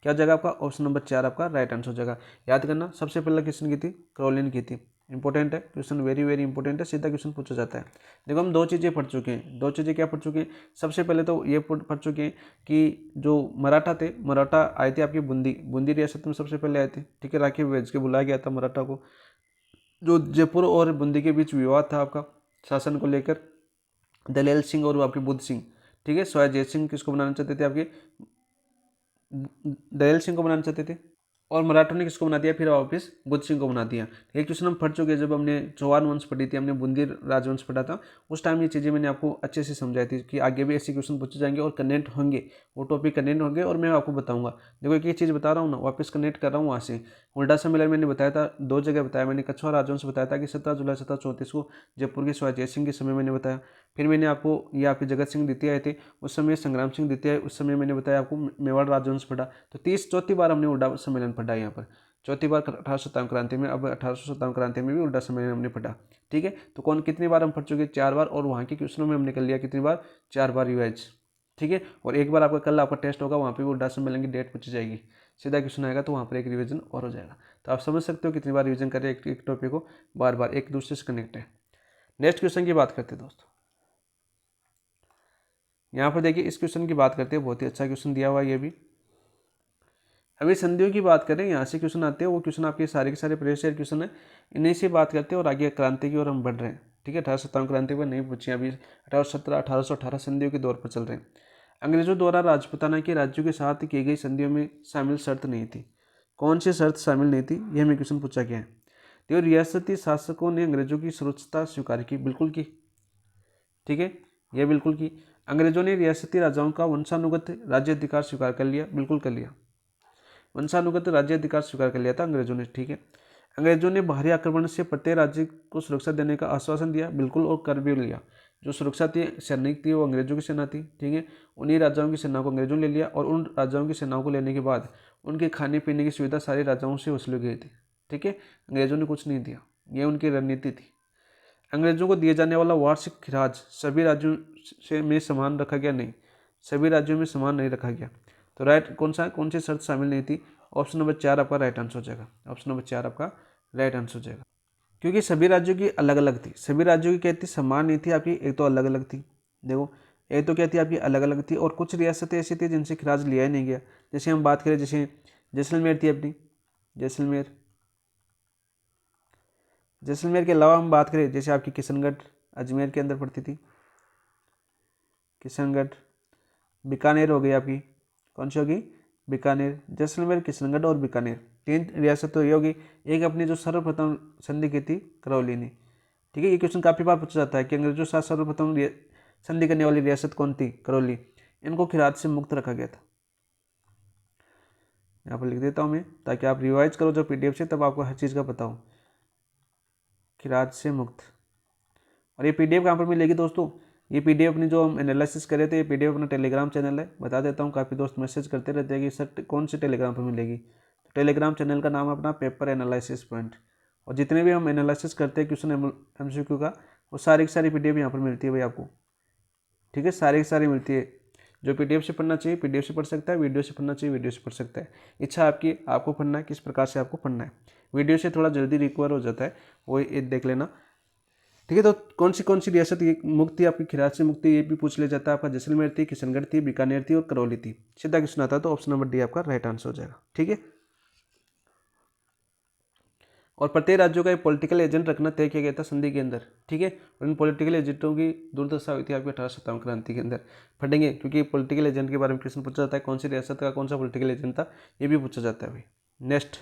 क्या हो जाएगा आपका? ऑप्शन नंबर 4 आपका राइट आंसर हो जाएगा। याद करना, सबसे पहला क्वेश्चन की थी करौली की थी। इंपॉर्टेंट है क्वेश्चन, वेरी वेरी इंपॉर्टेंट है, सीधा क्वेश्चन पूछा जाता है। देखो, हम दो चीज़ें पढ़ चुके हैं। दो चीज़ें क्या पढ़ चुके हैं? सबसे पहले तो ये पढ़ चुके हैं कि जो मराठा थे, मराठा आए थे आपकी बूंदी रियासत में सबसे पहले आए थे, ठीक है। राखी भेज के बुलाया गया था मराठा को। जो जयपुर और बूंदी के बीच विवाद था आपका शासन को लेकर, दलेल सिंह और आपके बुद्ध सिंह, ठीक है। सवाई जय सिंह किसको बनाना चाहते थे? आपके दलेल सिंह को बनाना चाहते थे, और मराठों ने किसको बना दिया? फिर वापस बुद्ध सिंह को बना दिया। ये क्वेश्चन हम पढ़ चुके हैं, जब हमने चौहान वंश पढ़ी थी, हमने बूंदी राजवंश पढ़ा था, उस टाइम ये चीज़ें मैंने आपको अच्छे से समझाई थी कि आगे भी ऐसे क्वेश्चन पूछे जाएंगे और कनेक्ट होंगे, वो टॉपिक कनेक्ट होंगे और मैं आपको बताऊंगा। देखो, एक ये चीज़ बता रहा हूँ ना, वापस कनेक्ट कर रहा हूँ वहाँ से। हुड्डा सम्मेलन मैंने बताया था, दो जगह बताया मैंने। कछुआ राजवंश बताया था कि 17 जुलाई 1734 को जयपुर के सवाई जय सिंह के समय मैंने बताया। फिर मैंने आपको ये आपके जगत सिंह द्वितीय आए थे, उस समय संग्राम सिंह द्वितीय आए, उस समय मैंने बताया आपको मेवाड़ राजवंश पढ़ा। तो चौथी बार हमने हुड्डा सम्मेलन पढ़ा है यहाँ पर, चौथी बार 1857 क्रांति में। अब 1857 क्रांति में भी हुड्डा सम्मेलन हमने पढ़ा, ठीक है। तो कौन कितनी बार हम पढ़ चुके? 4 बार। और वहाँ के क्वेश्चनों में हमने कर लिया कितनी बार? 4 बार रिवाइज, ठीक है। और एक बार आपका कल आपका टेस्ट होगा, वहाँ पे भी हुड्डा सम्मेलन की डेट पूछी जाएगी, सीधा क्वेश्चन आएगा, तो वहाँ पर एक रिवीजन और हो जाएगा। तो आप समझ सकते हो कितनी बार रिवीजन करें एक टॉपिक को, बार बार एक दूसरे से कनेक्ट है। नेक्स्ट क्वेश्चन की बात करते हैं दोस्तों। यहाँ पर देखिए, इस क्वेश्चन की बात करते हैं, बहुत ही अच्छा क्वेश्चन दिया हुआ है ये भी। अभी संधियों की बात करें, यहाँ से क्वेश्चन आते हैं, वो क्वेश्चन आपके सारे के सारे प्रीवियस ईयर क्वेश्चन है, इन्हीं से बात करते हैं और आगे क्रांति की ओर हम बढ़ रहे हैं, ठीक है। 1857 क्रांति पर नहीं पूछी अभी, 1818 संधियों के दौर पर चल रहे हैं। अंग्रेजों द्वारा राजपूताना के राज्यों के साथ की गई संधियों में शामिल शर्त नहीं थी। कौन सी शर्त शामिल नहीं थी, यह हमें क्वेश्चन पूछा गया है। तो रियासती शासकों ने अंग्रेजों की सर्वोच्चता स्वीकार की, बिल्कुल की, ठीक है, यह बिल्कुल की। अंग्रेजों ने रियासती राजाओं का वंशानुगत राज्य अधिकार स्वीकार कर लिया, बिल्कुल कर लिया। वंशानुगत राज्य अधिकार स्वीकार कर लिया था अंग्रेजों ने, ठीक है। अंग्रेजों ने बाहरी आक्रमण से प्रत्येक राज्य को सुरक्षा देने का आश्वासन दिया, बिल्कुल, और कर भी लिया। जो सुरक्षा थी, सैनिक थी, वो अंग्रेजों की सेना थी, ठीक है। उन्हीं राजाओं की सेना को अंग्रेजों ने ले लिया, और उन राजाओं की सेनाओं को लेने के बाद उनके खाने पीने की सुविधा सारे राजाओं से वसूली गई थी, ठीक है। अंग्रेजों ने कुछ नहीं दिया, ये उनकी रणनीति थी। अंग्रेजों को दिए जाने वाला वार्षिक खिराज सभी राज्यों से में समान रखा गया, नहीं, सभी राज्यों में समान नहीं रखा गया। तो राइट कौन सी शर्त शामिल नहीं थी? ऑप्शन नंबर 4 आपका राइट आंसर हो जाएगा। ऑप्शन नंबर 4 आपका राइट आंसर हो जाएगा, क्योंकि सभी राज्यों की अलग अलग थी। सभी राज्यों की क्या थी? समान नहीं थी आपकी, एक तो अलग अलग थी। देखो, एक तो क्या थी आपकी? अलग अलग थी, और कुछ रियासतें ऐसी थी जिनसे खिराज लिया ही नहीं गया। जैसे हम बात करें, जैसे जैसलमेर थी अपनी, जैसलमेर। जैसलमेर के अलावा हम बात करें, जैसे आपकी किशनगढ़ अजमेर के अंदर पड़ती थी, किशनगढ़। बीकानेर हो गई आपकी, कौन सी होगी? बीकानेर। जैसलमेर, किशनगढ़ और बीकानेर, 3 रियासत तो ये होगी। एक अपनी जो सर्वप्रथम संधि की थी करौली ने, ठीक है। ये क्वेश्चन काफ़ी बार पूछा जाता है कि अंग्रेजों के साथ सर्वप्रथम संधि करने वाली रियासत कौन थी? करौली। इनको खिराज से मुक्त रखा गया था। यहाँ पर लिख देता हूँ मैं, ताकि आप रिवाइज करो जो पीडीएफ से, तब आपको हर चीज़ का पता हो। खिराज से मुक्त। और ये पीडीएफ कहाँ पर मिलेगी दोस्तों? ये पीडीएफ अपनी जो हम एनालिसिस करे थे, ये पीडीएफ अपना टेलीग्राम चैनल है। बता देता हूँ, काफ़ी दोस्त मैसेज करते रहते हैं कि सर कौन सी टेलीग्राम पर मिलेगी। तो टेलीग्राम चैनल का नाम है अपना पेपर एनालिसिस पॉइंट। और जितने भी हम एनालिसिस करते हैं क्वेश्चन एमसीक्यू का, वो सारी की सारी पीडीएफ यहाँ पर मिलती है भाई आपको, ठीक है। सारी की सारी मिलती है। जो पीडीएफ से पढ़ना चाहिए पीडीएफ से पढ़ सकता है, वीडियो से पढ़ना चाहिए वीडियो से पढ़ सकता है। इच्छा आपकी, आपको पढ़ना है किस प्रकार से आपको पढ़ना है। वीडियो से थोड़ा जल्दी रिकवर हो जाता है, वो ये देख लेना, ठीक है। तो कौन सी रियासत ये मुक्त थी आपकी खिराज से मुक्ति? ये भी पूछ लिया जाता है आपका। जैसलमेर थी, किशनगढ़ थी, बीकानेर थी और करौली थी। सीधा क्वेश्चन आता है तो ऑप्शन नंबर डी आपका राइट आंसर हो जाएगा, ठीक है। और प्रत्येक राज्यों का एक पॉलिटिकल एजेंट रखना तय किया गया था संधि के अंदर, ठीक है। और इन पॉलिटिकल एजेंटों की दुर्दशा हुई थी आपकी 1857 क्रांति के अंदर। पढ़ेंगे, क्योंकि पॉलिटिकल एजेंट के बारे में क्वेश्चन पूछा जाता है, कौन सी रियासत का कौन सा पॉलिटिकल एजेंट था, ये भी पूछा जाता है भाई। नेक्स्ट,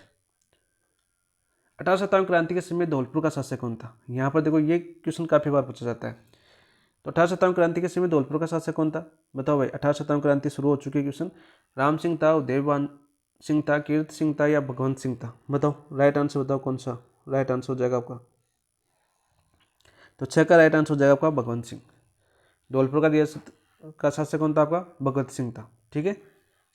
1857 क्रांति के समय धौलपुर का शासक कौन था? यहाँ पर देखो, ये क्वेश्चन काफी बार पूछा जाता है। तो 1857 क्रांति के समय धौलपुर का शासक कौन था? बताओ भाई। 1857 क्रांति शुरू हो चुकी है, क्वेश्चन। राम सिंह था, उदयवान सिंह था, कीर्त सिंह था, या भगवंत सिंह था? बताओ राइट आंसर, बताओ कौन सा राइट आंसर हो जाएगा आपका। तो 6 का राइट आंसर हो जाएगा आपका भगवंत सिंह। धौलपुर का रियासत का शासक कौन था आपका? भगत सिंह था, ठीक है।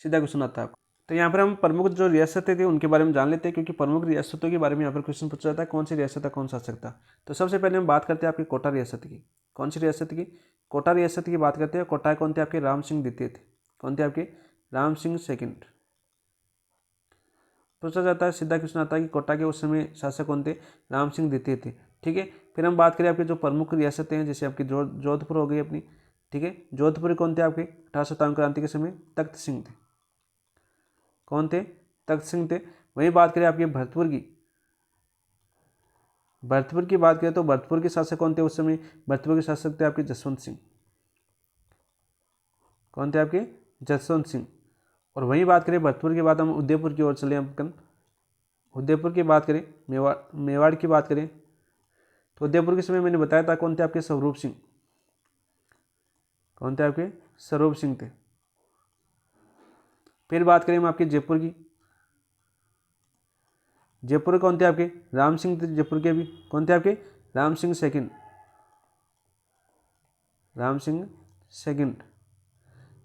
सीधा क्वेश्चन आता है आपको। तो यहाँ पर हम प्रमुख जो रियासतें थी उनके बारे में जान लेते हैं, क्योंकि प्रमुख रियासतों के बारे में यहाँ पर क्वेश्चन पूछा जाता है, कौन सी रियासत का कौन शासक था। तो सबसे पहले हम बात करते हैं आपकी कोटा रियासत की। कौन सी रियासत की? कोटा रियासत की बात करते हैं। कोटा कौन थे आपके? राम सिंह द्वितीय थे। कौन थे आपके? राम सिंह सेकंड। पूछा जाता है, सीधा क्वेश्चन आता है कि कोटा के उस समय शासक कौन थे? राम सिंह द्वितीय थे, ठीक है। फिर हम बात करें आपकी जो प्रमुख रियासतें हैं, जैसे आपकी जोधपुर हो गई अपनी, ठीक है। जोधपुर कौन थे आपके? 1857 क्रांति के समय तख्त सिंह थे। कौन थे? तख्त सिंह थे। वहीं बात करें आपके भरतपुर की, भरतपुर की बात करें तो भरतपुर के शासक कौन थे उस समय? भरतपुर के शासक थे आपके जसवंत सिंह। कौन थे आपके? जसवंत सिंह। और वहीं बात करें भरतपुर के बाद हम उदयपुर की ओर चले, हम उदयपुर की बात करें, मेवाड़ की बात करें, तो उदयपुर के समय मैंने बताया था कौन थे आपके? स्वरूप सिंह। कौन थे आपके? स्वरूप सिंह थे। फिर बात करें हम आपके जयपुर की, जयपुर कौन थे आपके? राम सिंह थे जयपुर के भी। कौन थे आपके? राम सिंह सेकंड। राम सिंह सेकंड।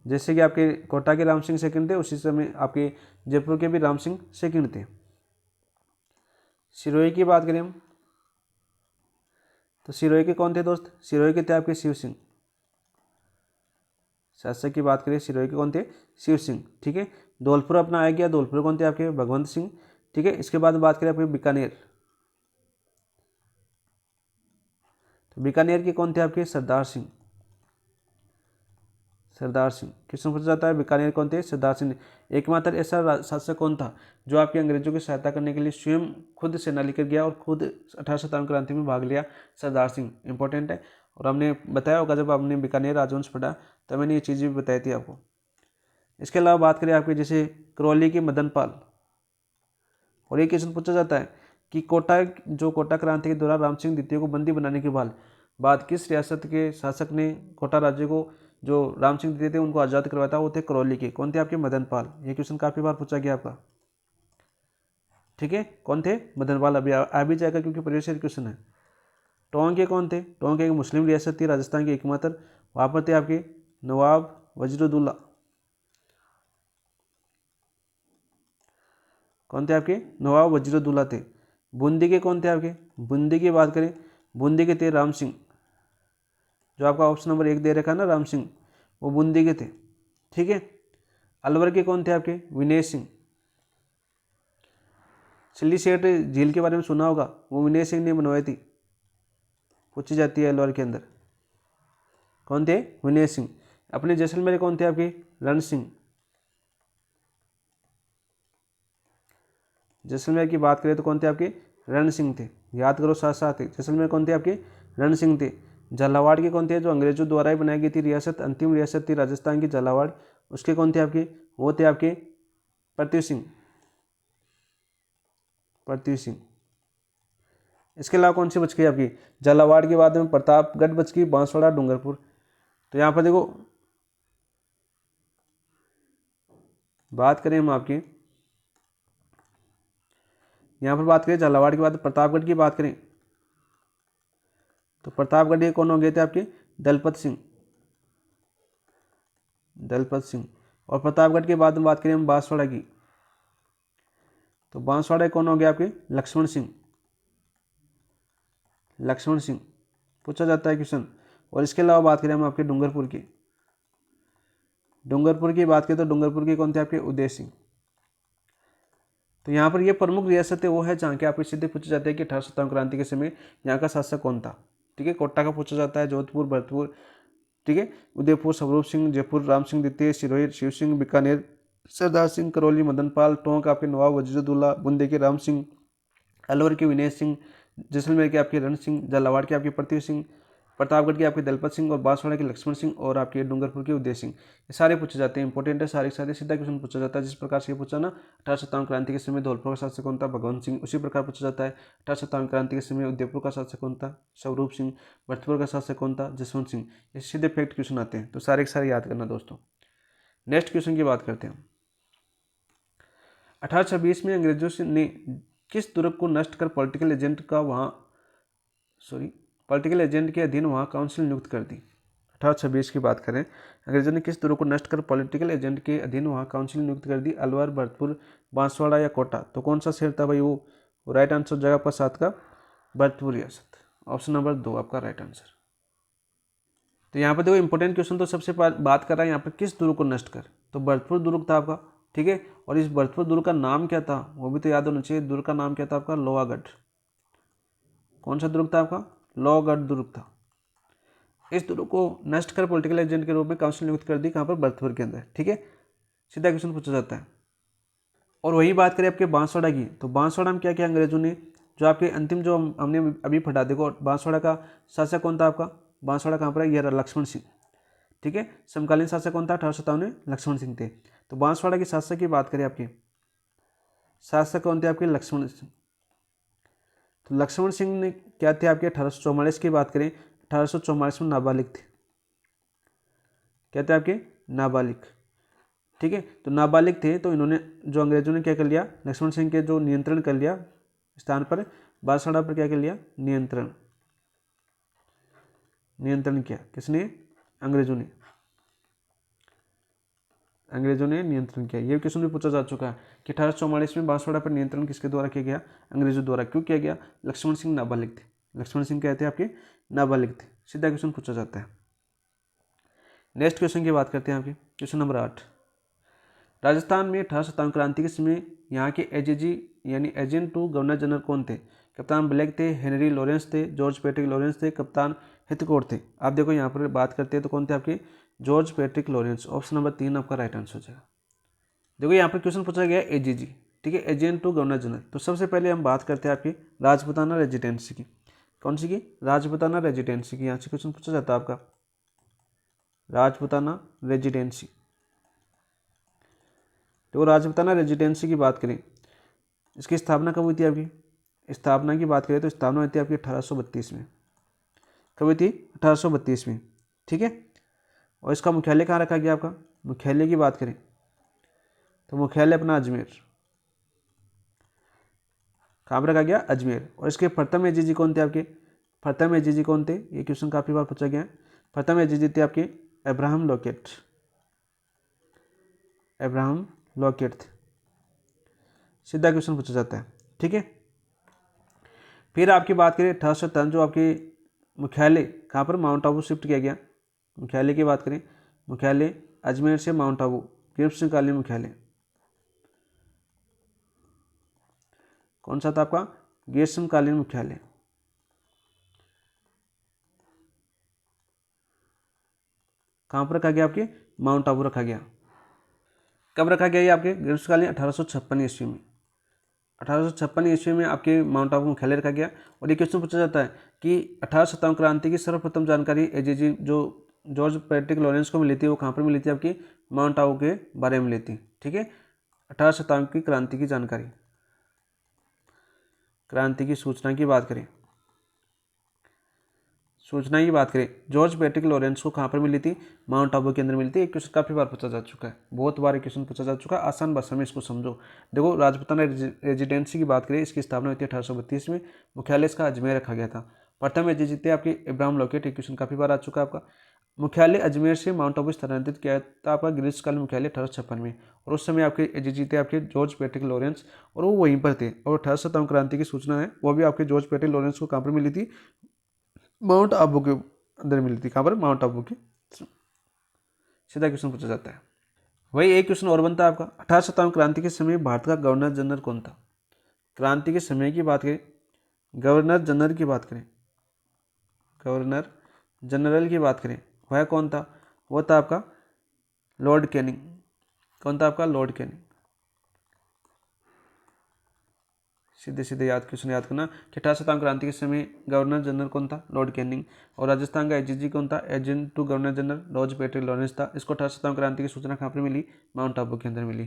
जैसे कि आपके कोटा के राम सिंह सेकंड थे, उसी समय आपके जयपुर के भी राम सिंह सेकंड थे। सिरोही की बात करें हम, तो सिरोही के कौन थे दोस्त? सिरोही के थे आपके शिव सिंह। शासक की बात करें, सिरोही के कौन थे? शिव सिंह, ठीक है। धौलपुर अपना आ गया, धौलपुर कौन थे आपके? भगवंत सिंह, ठीक है। इसके बाद बात करें आपके बीकानेर, तो बीकानेर के कौन थे आपके? सरदार सिंह। सरदार सिंह क्वेश्चन पूछा जाता है, बीकानेर कौन थे? सरदार सिंह। एकमात्र ऐसा शासक कौन था जो आपके अंग्रेजों की सहायता करने के लिए स्वयं खुद सेना लेकर गया और खुद 1857 क्रांति में भाग लिया? सरदार सिंह। इंपॉर्टेंट है। और हमने बताया होगा जब आपने बीकानेर राजवंश पढ़ा, तो मैंने ये चीज़ें भी बताई थी आपको। इसके अलावा बात करें आपके जैसे करौली के मदन पाल, और ये क्वेश्चन पूछा जाता है कि कोटा क्रांति के दौरान राम सिंह द्वितीय को बंदी बनाने के बाद किस रियासत के शासक ने कोटा राज्य को, जो राम सिंह द्वितीय थे, उनको आज़ाद करवाया था? वो थे करौली के। कौन थे आपके? मदन पाल। ये क्वेश्चन काफ़ी बार पूछा गया आपका। ठीक है, कौन थे? मदनपाल। अभी आ भी जाएगा क्योंकि प्रीवियस ईयर क्वेश्चन है। टोंक के कौन थे? टोंक एक मुस्लिम रियासत थी राजस्थान की एकमात्र, वहाँ पर थे आपके नवाब वजीरुद्दौला। कौन थे आपके? नवाब वजीरुद्दौला थे। बूंदी के कौन थे आपके? बूंदी की बात करें, बूंदी के थे राम सिंह, जो आपका ऑप्शन नंबर 1 दे रखा है ना, राम सिंह, वो बूंदी के थे। ठीक है। अलवर के कौन थे आपके? विनय सिंह। सिल्ली सेठ झील के बारे में सुना होगा, वो विनय सिंह ने बनवाई थी, पूछी जाती है अलवर के अंदर। कौन थे? विनय सिंह। अपने जैसलमेर कौन थे आपके? रण सिंह। जैसलमेर की बात करें तो कौन थे आपके? रण सिंह थे। याद करो साथ साथ ही, जैसलमेर कौन थे आपके? रण सिंह थे। झालावाड़ के कौन थे? जो अंग्रेजों द्वारा ही बनाई गई थी रियासत, अंतिम रियासत थी राजस्थान की झालावाड़, उसके कौन थे आपके? वो थे आपके पृथ्वी सिंह। पृथ्वी सिंह। इसके अलावा कौन सी बच गई आपकी? झालावाड़ के बाद में प्रतापगढ़ बच गई, बांसवाड़ा, डूंगरपुर। तो यहाँ पर देखो, बात करें हम आपकी, यहाँ पर बात करें झालावाड़ के बाद प्रतापगढ़ की बात करें तो प्रतापगढ़ के कौन हो गए थे आपके? दलपत सिंह। दलपत सिंह। और प्रतापगढ़ के बाद में बात करें हम बांसवाड़ा की, तो बांसवाड़ा कौन हो गया आपके? लक्ष्मण सिंह। लक्ष्मण सिंह पूछा जाता है क्वेश्चन। और इसके अलावा बात करें हम आपके डूंगरपुर की, डूंगरपुर की बात करें तो डूंगरपुर के कौन थे आपके? उदय सिंह। तो यहाँ पर ये प्रमुख रियासतें वो है जहाँ के आपके सीधे पूछा जाता है कि 1857 क्रांति के समय यहाँ का शासक कौन था। ठीक है, कोटा का पूछा जाता है, जोधपुर, भरतपुर, ठीक है, उदयपुर स्वरूप सिंह, जयपुर राम सिंह द्वितीय, सिरोही शिव सिंह, बीकानेर सरदार सिंह, करौली मदनपाल, टोंक आपके नवाब वजीरुद्दौला, बूंदी के राम सिंह, अलवर के विनय सिंह, जैसलमेर के आपके रण सिंह, झालावाड़ के आपके पृथ्वी सिंह, प्रतापगढ़ के आपके दलपत सिंह और बांसवाड़ा के लक्ष्मण सिंह और आपके डूंगरपुर के उदय सिंह। ये सारे पूछे जाते हैं, इंपॉर्टेंट है सारे सारे। सीधा क्वेश्चन पूछा जाता है जिस प्रकार से ये पूछा ना, 1857 क्रांति के समय धौलपुर का शासक कौन था? भगवंत सिंह। उसी प्रकार पूछा जाता है 1857 क्रांति के समय उदयपुर का शासक कौन था? स्वरूप सिंह। भरतपुर का शासक कौन था? जसवंत सिंह। ये सीधे फैक्ट क्वेश्चन आते हैं, तो सारे के सारे याद करना दोस्तों। नेक्स्ट क्वेश्चन की बात करते हैं। 1826 में अंग्रेजों ने किस दुर्ग को नष्ट कर पॉलिटिकल एजेंट के अधीन वहाँ काउंसिल नियुक्त कर दी? 1826 की बात करें, अंग्रेजों ने किस दुर्ग को नष्ट कर पॉलिटिकल एजेंट के अधीन वहाँ काउंसिल नियुक्त कर दी? अलवर, भरतपुर, बांसवाड़ा या कोटा? तो कौन सा शहर था भाई वो? राइट आंसर हो जाएगा आपका 7 का भरतपुर रियासत। ऑप्शन नंबर 2 आपका राइट आंसर। तो यहाँ पर देखो इंपॉर्टेंट क्वेश्चन, तो सबसे बात कर रहा है यहाँ पर किस दुर्ग को नष्ट कर, तो भरतपुर दुर्ग था आपका। ठीक है, और इस भरतपुर दुर्ग का नाम क्या था वो भी तो याद होना चाहिए। दुर्ग का नाम क्या था आपका? लोहागढ़। कौन सा दुर्ग था आपका? लोहागढ़ दुर्ग था। इस दुर्ग को नष्ट कर पॉलिटिकल एजेंट के रूप में काउंसिल नियुक्त कर दी, कहाँ पर? भरतपुर के अंदर। ठीक है, सीधा क्वेश्चन पूछा जाता है। और वही बात करें आपके बांसवाड़ा की, तो बांसवाड़ा में क्या किया अंग्रेजों ने? जो आपके अंतिम जो हमने अभी पढ़ा, देखो बांसवाड़ा का शासक कौन था आपका? बांसवाड़ा कहाँ पर है? यह लक्ष्मण सिंह। ठीक है, समकालीन शासक कौन था 1857 में? लक्ष्मण सिंह थे। तो बांसवाड़ा के शासक की बात करें, आपके शासक कौन थे आपके? लक्ष्मण सिंह। तो लक्ष्मण सिंह ने क्या थे आपके? 1844 की बात करें, 1844 में नाबालिग थे। क्या थे आपके? नाबालिग। ठीक है, तो नाबालिग थे, तो इन्होंने जो अंग्रेजों ने क्या कर लिया? लक्ष्मण सिंह के जो नियंत्रण कर लिया स्थान पर, बांसवाड़ा पर क्या कर लिया? नियंत्रण किया। किसने? अंग्रेजों ने। अंग्रेजों ने नियंत्रण किया। ये क्वेश्चन भी पूछा जा चुका है कि 1844 में बांसवाड़ा पर नियंत्रण किसके द्वारा किया गया? अंग्रेजों द्वारा। क्यों किया गया? लक्ष्मण सिंह नाबालिग थे। लक्ष्मण सिंह कहते हैं आपके नाबालिग थे। सीधा क्वेश्चन पूछा जाता है। नेक्स्ट क्वेश्चन की बात करते हैं आपके, क्वेश्चन नंबर 8। राजस्थान में 1857 क्रांति के समय यहाँ के एजेजी यानी एजेंट टू गवर्नर जनरल कौन थे? कप्तान ब्लैक थे, हेनरी लॉरेंस थे, जॉर्ज पैट्रिक लॉरेंस थे, कप्तान हिथकोट थे। आप देखो यहाँ पर बात करते हैं तो कौन थे आपके? George Patrick Lawrence. Option number 3 आपका राइट आंसर हो जाएगा। देखो यहाँ पर क्वेश्चन पूछा गया एजीजी, ठीक है, एजेंट टू गवर्नर जनरल। तो सबसे पहले हम बात करते हैं आपकी राजपूताना रेजिडेंसी की। कौन सी की? राजपूताना रेजिडेंसी की। यहाँ से क्वेश्चन पूछा जाता है आपका राजपूताना रेजिडेंसी। तो राजपूताना रेजिडेंसी की बात करें, इसकी स्थापना कब हुई थी आपकी? स्थापना की बात करें तो स्थापना हुई थी आपकी 1832 में। कब हुई थी? 1832 में। ठीक है, और इसका मुख्यालय कहाँ रखा गया आपका? मुख्यालय की बात करें तो मुख्यालय अपना अजमेर। कहाँ पर रखा गया, अजमेर। और इसके प्रथम एजीजी कौन थे आपके, प्रथम एजीजी कौन थे, ये क्वेश्चन काफी बार पूछा गया है। प्रथम एजीजी थे आपके अब्राहम लॉकेट, अब्राहम लॉकेट थे, सीधा क्वेश्चन पूछा जाता है, ठीक है। फिर आपकी बात करें 1857 जो आपके मुख्यालय कहाँ पर, माउंट आबू शिफ्ट किया गया। मुख्यालय की बात करें, मुख्यालय अजमेर से माउंट आबू, ग्रीष्मकालीन मुख्यालय कौन सा था आपका, ग्रीष्मकालीन मुख्यालय। कहाँ पर रखा गया, आपके माउंट आबू रखा गया। कब रखा गया ये आपके ग्रीष्मकालीन, 1856 ईस्वी में। 1856 ईस्वी में आपके माउंट आबू मुख्यालय रखा गया। और ये क्वेश्चन पूछा जाता है कि 1857 क्रांति की सर्वप्रथम जानकारी एजीजी जो जॉर्ज पैट्रिक लॉरेंस को मिली थी, वो कहाँ पर मिली थी, आपकी माउंट आबू के बारे में मिली थी, ठीक है। 1857 की क्रांति की जानकारी, क्रांति की सूचना की बात करें, सूचना की बात करें, जॉर्ज पैट्रिक लॉरेंस को कहाँ पर मिली थी, माउंट आबू के अंदर मिली थी। एक क्वेश्चन काफी बार पूछा जा चुका है, बहुत बार क्वेश्चन पूछा जा चुका है, आसान भाषा में इसको समझो। देखो, राजपूताना रेजिडेंसी की बात करें, इसकी स्थापना हुई थी 1832 में, मुख्यालय इसका अजमेर रखा गया था। प्रथम एजीजी थे आपके इब्राहिम लॉकेट, एक क्वेश्चन काफी बार आ चुका है आपका। मुख्यालय अजमेर से माउंट आबू स्थानांतरित किया था आपका ग्रीष्मकालीन मुख्यालय 1856 में। और उस समय आपके एजीजी थे आपके जॉर्ज पैट्रिक लॉरेंस, और वो वहीं पर थे। और 1857 क्रांति की सूचना है वो भी आपके जॉर्ज पैट्रिक लॉरेंस को कहाँ पर मिली थी, माउंट आबू के अंदर मिली थी। कहाँ पर, माउंट आबू के, सीधा क्वेश्चन पूछा जाता है। वही एक क्वेश्चन और बनता है आपका, 1857 क्रांति के समय भारत का गवर्नर जनरल कौन था। क्रांति के समय की बात करें, गवर्नर जनरल की बात करें, गवर्नर जनरल की बात करें, वह कौन था, वो था आपका लॉर्ड कैनिंग। कौन था आपका, लॉर्ड कैनिंग। सीधे सीधे याद क्वेश्चन याद करना कि 1857 क्रांति के समय गवर्नर जनरल कौन था, लॉर्ड कैनिंग। और राजस्थान का एजीजी कौन था, agent to governor general George Patrick Lawrence था। इसको 1857 क्रांति की सूचना कहाँ पर मिली, माउंट आबू के अंदर मिली।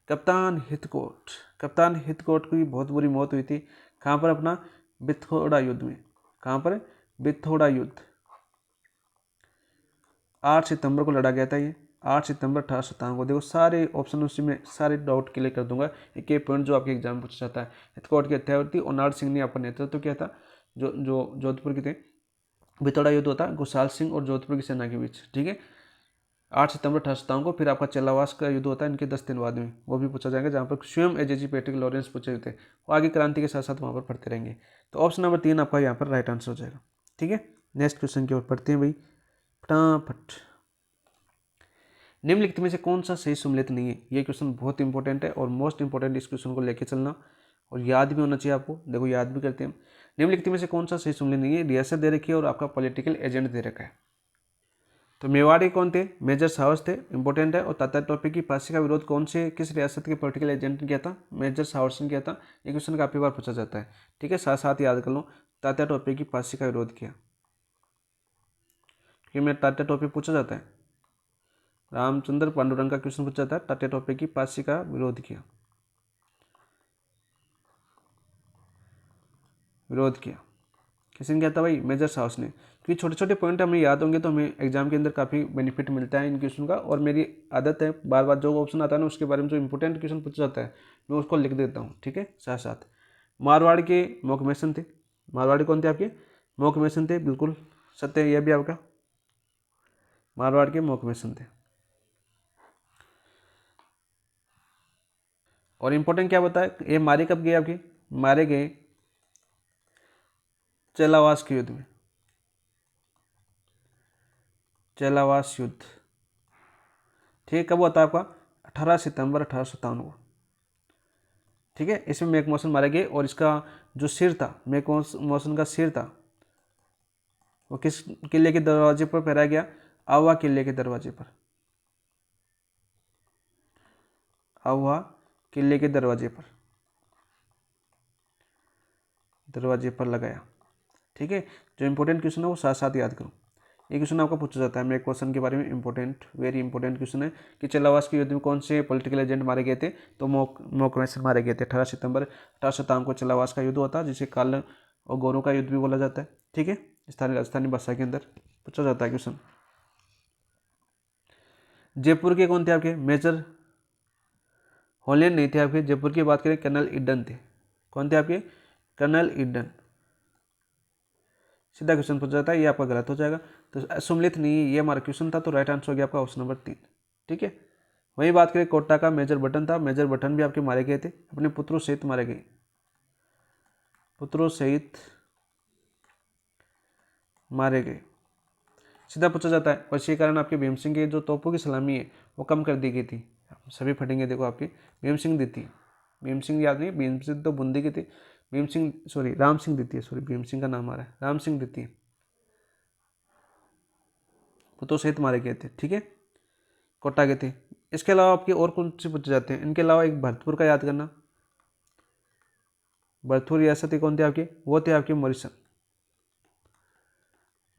कप्तान हितकोट, कप्तान हितकोट की बहुत बुरी मौत हुई थी। कहाँ पर, अपना बिथोड़ा युद्ध में। कहाँ पर, बिथोड़ा युद्ध 8 सितंबर को लड़ा गया था ये, 8 सितंबर 1857 को। देखो सारे ऑप्शन उसी में सारे डाउट क्लियर कर दूंगा, एक एक पॉइंट जो आपके एग्जाम में पूछा जाता है। हितकोट की हत्या हुई थी और नार सिंह ने आपका नेतृत्व किया था, जो जो जोधपुर के थे। बिथोड़ा युद्ध होता है गुसाल सिंह और जोधपुर की सेना के बीच, ठीक है, 8 सितंबर 1857 को। फिर आपका चेलावास का युद्ध होता है इनके 10 दिन बाद में, वो भी पूछा जाएगा, जहाँ पर स्वयं एजीजी पैट्रिक लॉरेंस पूछे थे। वो आगे क्रांति के साथ साथ वहाँ पर पढ़ते रहेंगे। तो ऑप्शन नंबर 3 आपका यहाँ पर राइट आंसर हो जाएगा, ठीक है। नेक्स्ट क्वेश्चन की ओर पढ़ते हैं भाई फटाफट। निम्नलिखित में से कौन सा सही सम्मिलित नहीं है, ये क्वेश्चन बहुत इंपॉर्टेंट है और मोस्ट इंपॉर्टेंट इस क्वेश्चन को लेकर चलना और याद भी होना चाहिए आपको। देखो याद भी करते हैं, निम्नलिखित में से कौन सा सही सम्मिलित नहीं है, रियासत दे रखी है और आपका पॉलिटिकल एजेंट दे रखा है। तो मेवाड़ी कौन थे, मेजर साहस थे, इंपॉर्टेंट है। और तात्या टोपे की फांसी का विरोध कौन से किस रियासत के पॉलिटिकल एजेंट ने किया था, मेजर साहस ने किया था। ये क्वेश्चन काफी बार पूछा जाता है, ठीक है, साथ साथ याद कर लो। तात्या टोपे की फांसी का विरोध किया, क्योंकि मैं तात्या टोपे पूछा जाता है, रामचंद्र पांडुरंग का क्वेश्चन पूछा जाता है, तात्या टोपे की फांसी का विरोध किया, विरोध किया किसने किया था भाई, मेजर साहस ने। क्योंकि छोटे छोटे पॉइंट हमें याद होंगे तो हमें एग्जाम के अंदर काफ़ी बेनिफिट मिलता है इन क्वेश्चन का। और मेरी आदत है बार बार जो ऑप्शन आता है ना उसके बारे में जो इंपॉर्टेंट क्वेश्चन पूछा जाता है मैं उसको लिख देता हूँ, ठीक है। साथ साथ मारवाड़ के मोकमेसन थे, मारवाड़ी कौन थे आपके, मोकमेसन थे, बिल्कुल सत्य है यह भी आपका, मारवाड़ के मोकमेसन थे। और इंपॉर्टेंट क्या बताया, ये मारे कब गए आपके, मारे गए चेलावास के युद्ध में, चेलावास युद्ध, ठीक है। कब हुआ था आपका, 18 सितंबर 1857 को, ठीक है। इसमें मेक मौसन मारे गए और इसका जो सिर था, मेक मौसन का सिर था, वो किस किले के दरवाजे पर फहराया गया, आवा किले के दरवाजे पर, आवा किले के दरवाजे पर, दरवाजे पर लगाया, ठीक है। जो इंपॉर्टेंट क्वेश्चन है वो साथ साथ याद करो। ये क्वेश्चन आपका पूछा जाता है मेक क्वेश्चन के बारे में, इंपॉर्टेंट वेरी इंपॉर्टेंट क्वेश्चन है कि चेलावास के युद्ध में कौन से पॉलिटिकल एजेंट मारे गए थे, तो मोकमेसन मारे गए थे। 18 सितंबर 1857 को चेलावास का युद्ध होता है, जिसे काल और गौरों का युद्ध भी बोला जाता है, ठीक है। स्थानीय राजस्थानी भाषा के अंदर पूछा जाता है क्वेश्चन। जयपुर के कौन थे आपके, मेजर होलियन नहीं थे आपके, जयपुर की बात करें कर्नल इडन थे। कौन थे आपके? Colonel Eden. सीधा क्वेश्चन पूछा जाता है, ये आपका गलत हो जाएगा। तो सुमलित नहीं, ये हमारा क्वेश्चन था, तो राइट आंसर हो गया आपका ऑप्शन नंबर 3। ठीक है, वही बात करें कोटा का मेजर बटन था, मेजर बटन भी आपके मारे गए थे, अपने पुत्रों सहित मारे गए, पुत्रों सहित मारे गए। सीधा पूछा जाता है, और इसी कारण आपके भीम सिंह की जो तोपों की सलामी है वो कम कर दी गई थी। सभी फटेंगे, देखो आपकी भीम सिंह दी थी, भीम सिंह याद नहीं, भीम सिंह तो बूंदी की थी, भीम सिंह सॉरी राम सिंह दी थी, सॉरी भीम सिंह का नाम आ रहा है, राम सिंह दी थी, पुत्रों सहित मारे गए थे। ठीक है, कोटा के थे। इसके अलावा आपके और कौन से पूछे जाते हैं? इनके अलावा एक भरतपुर का याद करना, भरतपुर रियासत कौन थे आपके? वो थे आपके मॉरिसन,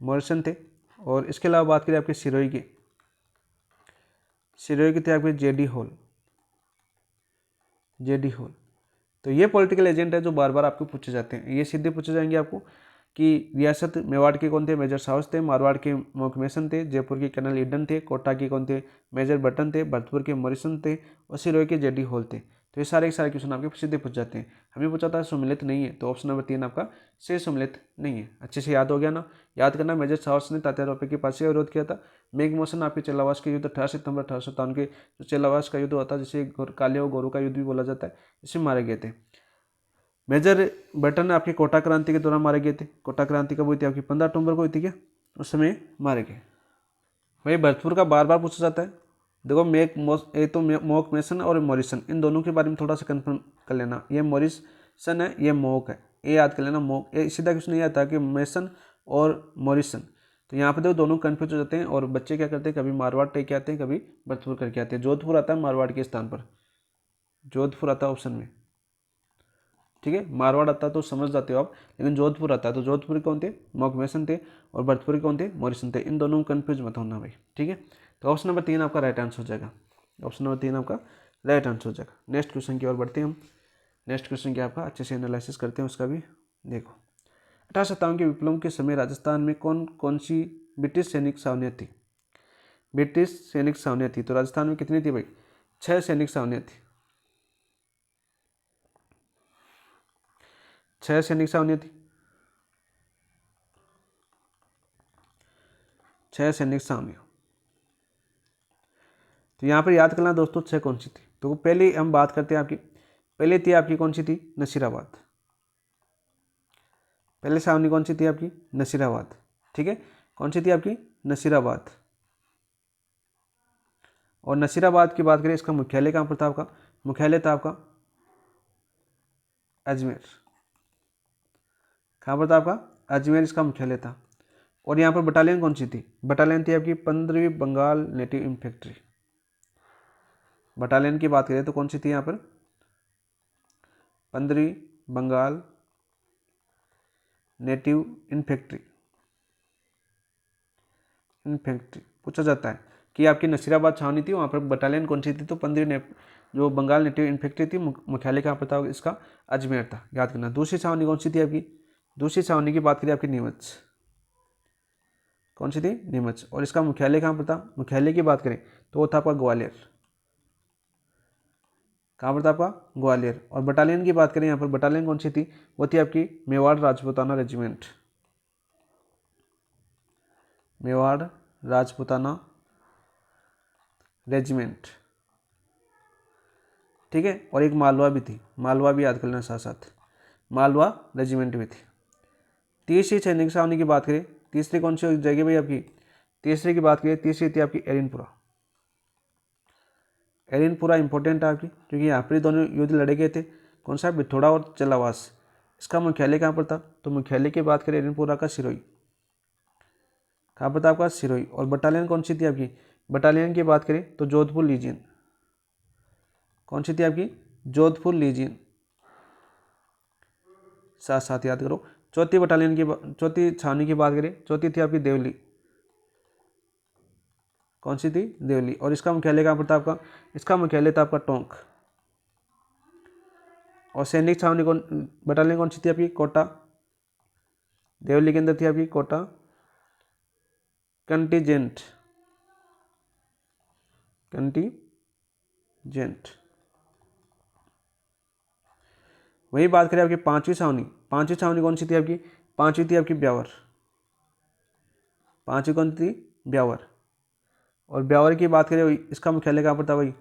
मॉरिसन थे। और इसके अलावा बात करें आपके सिरोही की, सिरोही के थे आपके जेडी हॉल, जेडी हॉल। तो ये पॉलिटिकल एजेंट है जो बार बार आपको पूछे जाते हैं, ये सीधे पूछे जाएंगे आपको कि रियासत मेवाड़ के कौन थे? मेजर साहस थे। मारवाड़ के मोकमेसन थे। जयपुर के कर्नल ईडन थे। कोटा के कौन थे? मेजर बटन थे। भरतपुर के मॉरिसन थे। और सिरोही के जेडी हॉल थे। तो ये सारे के सारे क्वेश्चन आपके सीधे पूछ जाते हैं। हमें पूछा था सुमिलित नहीं है, तो ऑप्शन नंबर 3 आपका से सुमिलित नहीं है। अच्छे से याद हो गया ना? याद करना, मेजर साहस ने तात्या टोपे के पास से विरोध किया था। मेघमोसन आपके चेलावास के युद्ध 18 सितंबर 1857 के जो चेलावास का युद्ध हुआ था, जिसे काले और गोरू का युद्ध भी बोला जाता है, इसमें मारे गए थे। मेजर बटन आपके कोटा क्रांति के दौरान मारे गए थे। कोटा क्रांति कब हुई थी आपकी? 15 अक्टूबर को हुई थी क्या? उस समय मारे गए। वही भरतपुर का बार बार पूछा जाता है। देखो ये तो मोक मेसन और मॉरिसन, इन दोनों के बारे में थोड़ा सा कंफर्म कर लेना। ये मॉरिसन है, ये मोक है, ये याद कर लेना। मोक ये सीधा क्वेश्चन नहीं आता कि मेसन और मॉरिसन, तो यहाँ पे देखो दोनों कन्फ्यूज हो जाते हैं। और बच्चे क्या करते हैं, कभी मारवाड़ टेक के आते हैं, कभी भरतपुर करके आते हैं। जोधपुर आता है मारवाड़ के स्थान पर, जोधपुर आता है ऑप्शन में। ठीक है, मारवाड़ आता तो समझ जाते हो आप, लेकिन जोधपुर आता है, तो जोधपुर कौन थे? मोकमेसन थे। और भरतपुर कौन थे? मॉरिसन थे। इन दोनों में कन्फ्यूज मत होना भाई। ठीक है, तो ऑप्शन नंबर 3 आपका राइट आंसर हो जाएगा। ऑप्शन नंबर 3 आपका राइट आंसर हो जाएगा। नेक्स्ट क्वेश्चन की ओर बढ़ते हैं हम। नेक्स्ट क्वेश्चन क्या आपका अच्छे से एनालिसिस करते हैं उसका भी। देखो, 1857 के विप्लव के समय राजस्थान में कौन कौन सी ब्रिटिश सैनिक छावनियाँ थी? ब्रिटिश सैनिक छावनियाँ थी। तो राजस्थान में कितनी थी भाई? 6 सैनिक छावनियाँ थी। 6 सैनिक छावनियाँ थी। 6 सैनिक छावनियाँ। तो यहाँ पर याद करना दोस्तों, 6 कौन सी थी? तो पहले हम बात करते हैं आपकी, पहले थी आपकी कौन सी थी? नसीराबाद। पहले छावनी कौन सी थी आपकी? नसीराबाद। ठीक है, कौन सी थी आपकी? नसीराबाद। और नसीराबाद की बात करें, इसका मुख्यालय कहाँ पर था आपका? मुख्यालय था आपका अजमेर। कहाँ पर था आपका? अजमेर इसका मुख्यालय था। और यहाँ पर बटालियन कौन सी थी? बटालियन थी आपकी 15वीं बंगाल नेटिव इन्फेंट्री। बटालियन की बात करें तो कौन सी थी यहाँ पर? 15वीं बंगाल नेटिव इन्फेंट्री। इन्फेंट्री पूछा जाता है कि आपकी नसीराबाद छावनी थी, वहाँ पर बटालियन कौन सी थी? तो 15वीं जो बंगाल नेटिव इन्फेंट्री थी, मुख्यालय कहाँ पर था? इसका अजमेर था, याद करना। दूसरी छावनी कौन सी थी आपकी? दूसरी छावनी की बात करें आपकी नीमच। कौन सी थी? नीमच। और इसका मुख्यालय कहाँ पर था? मुख्यालय की बात करें तो वो था आपका ग्वालियर। कहाँ पर था आपका? ग्वालियर। और बटालियन की बात करें यहाँ पर, बटालियन कौन सी थी? वो थी आपकी मेवाड़ राजपूताना रेजिमेंट। मेवाड़ राजपूताना रेजिमेंट। ठीक है, और एक मालवा भी थी, मालवा भी याद कर लेना साथ साथ, मालवा रेजिमेंट भी थी। तीसरी सैनिक छावनी की बात करें, तीसरी कौन सी जगह भाई आपकी? तीसरी की बात करें, तीसरी थी आपकी एरिनपुरा। एरिनपुरा इंपॉर्टेंट है आपकी, क्योंकि यहाँ पर दोनों युद्ध लड़े गए थे। कौन सा? बिथोड़ा और चलावास। इसका मुख्यालय कहाँ पर था? तो मुख्यालय की बात करें एरिनपुरा का सिरोही। कहाँ पर था आपका? सिरोही। और बटालियन कौन सी थी आपकी? बटालियन की बात करें तो जोधपुर लीजियन। कौन सी थी आपकी? जोधपुर लीजियन। साथ साथ याद करो। चौथी बटालियन की, चौथी छावनी की बात करें, चौथी थी आपकी देवली। कौन सी थी? देवली। और इसका मुख्यालय कहाँ पर था आपका? इसका मुख्यालय था आपका टोंक। और सैनिक छावनी कौन, बटालियन कौन सी थी आपकी? कोटा। देवली के अंदर थी आपकी कोटा कंटीजेंट। कंटीजेंट। वही बात करें आपकी पाँचवीं छावनी कौन सी थी आपकी? पाँचवीं थी आपकी ब्यावर। पाँचवीं कौन थी? ब्यावर। और ब्यावर की बात करें इसका मुख्यालय कहाँ पर था भाई?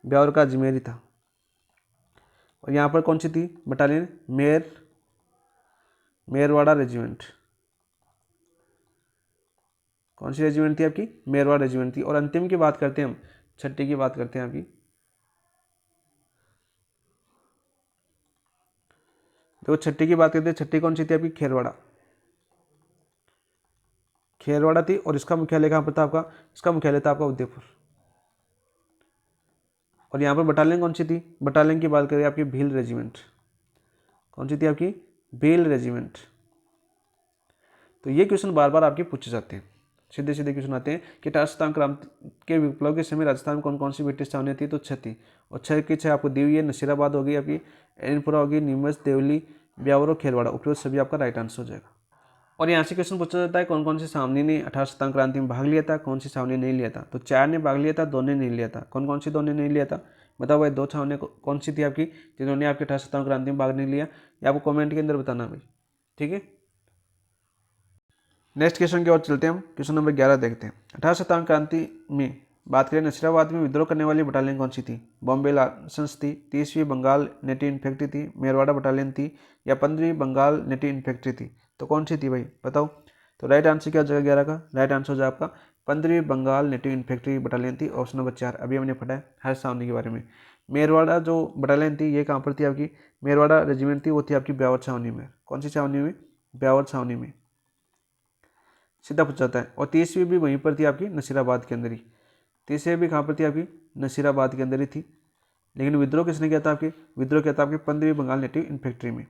ब्यावर का अजमेर ही था। और यहाँ पर कौन सी थी बटालियन? मेरवाड़ा रेजिमेंट। कौन सी रेजिमेंट थी आपकी? मेरवाड़ा रेजिमेंट थी। और अंतिम की बात करते हैं हम, छठी की बात करते हैं आपकी। देखो छठी की बात करते हैं, छठी कौन सी थी आपकी? खेरवाड़ा थी। और इसका मुख्यालय कहाँ पर था आपका? इसका मुख्यालय था आपका उदयपुर। और यहाँ पर बटालियन कौन सी थी? बटालियन की बात करें आपकी भील रेजिमेंट। कौन सी थी आपकी? भील रेजिमेंट। तो ये क्वेश्चन बार बार आपके पूछे जाते हैं, सीधे सीधे क्वेश्चन आते हैं कि राजस्थान क्रांति के विप्लव के समय राजस्थान में कौन कौन सी ब्रिटिश छावनियाँ थी? तो 6 थी। और 6 की 6 आपको दी हुई है। नसीराबाद होगी आपकी, एरनपुरा होगी, नीमच, देवली, ब्यावर और खेरवाड़ा। उपयुक्त सभी आपका राइट आंसर हो जाएगा। और यहाँ से क्वेश्चन पूछा जाता है कौन कौन सी छावनी ने 18 सितंबर क्रांति में भाग लिया था, कौन सी छावनी नहीं लिया था? तो 4 ने भाग लिया था, 2 ने नहीं लिया था। कौन कौन सी 2 ने नहीं लिया था? बताओ भाई, 2 छावनी कौन सी थी आपकी जिन्होंने आपके 18 सितंबर क्रांति में भाग नहीं लिया? ये आपको कमेंट के अंदर बताना भाई, ठीक है। नेक्स्ट क्वेश्चन की ओर चलते हैं हम। क्वेश्चन नंबर 11 देखते हैं। 18 सितंबर क्रांति में बात करें नसीराबाद में विद्रोह करने वाली बटालियन कौन सी थी? बॉम्बे लायंस थी, 30वीं बंगाल नेटिव इन्फेंट्री थी, मेरवाड़ा बटालियन थी, या 15वीं बंगाल नेटिव इन्फेंट्री थी? तो कौन सी थी भाई बताओ? तो राइट आंसर क्या हो जाएगा 11 का? राइट आंसर हो जाएगा आपका 15वीं बंगाल नेटिव इन्फेंट्री बटालियन थी। ऑप्शन नंबर 4 अभी हमने पढ़ा है हर छावनी के बारे में। मेरवाड़ा जो बटालियन थी ये कहाँ पर थी आपकी? मेरवाड़ा रेजिमेंट थी, वो थी आपकी ब्यावर छावनी में। कौन सी छावनी में? ब्यावर छावनी में, सीधा पूछा जाता है। और 30वीं भी वहीं पर थी आपकी नसीराबाद के अंदर ही। 30वीं भी कहाँ पर थी आपकी? नसीराबाद के अंदर ही थी। लेकिन विद्रोह किसने किया था आपके? विद्रोह किया था आपके 15वीं बंगाल नेटिव इन्फेंट्री में।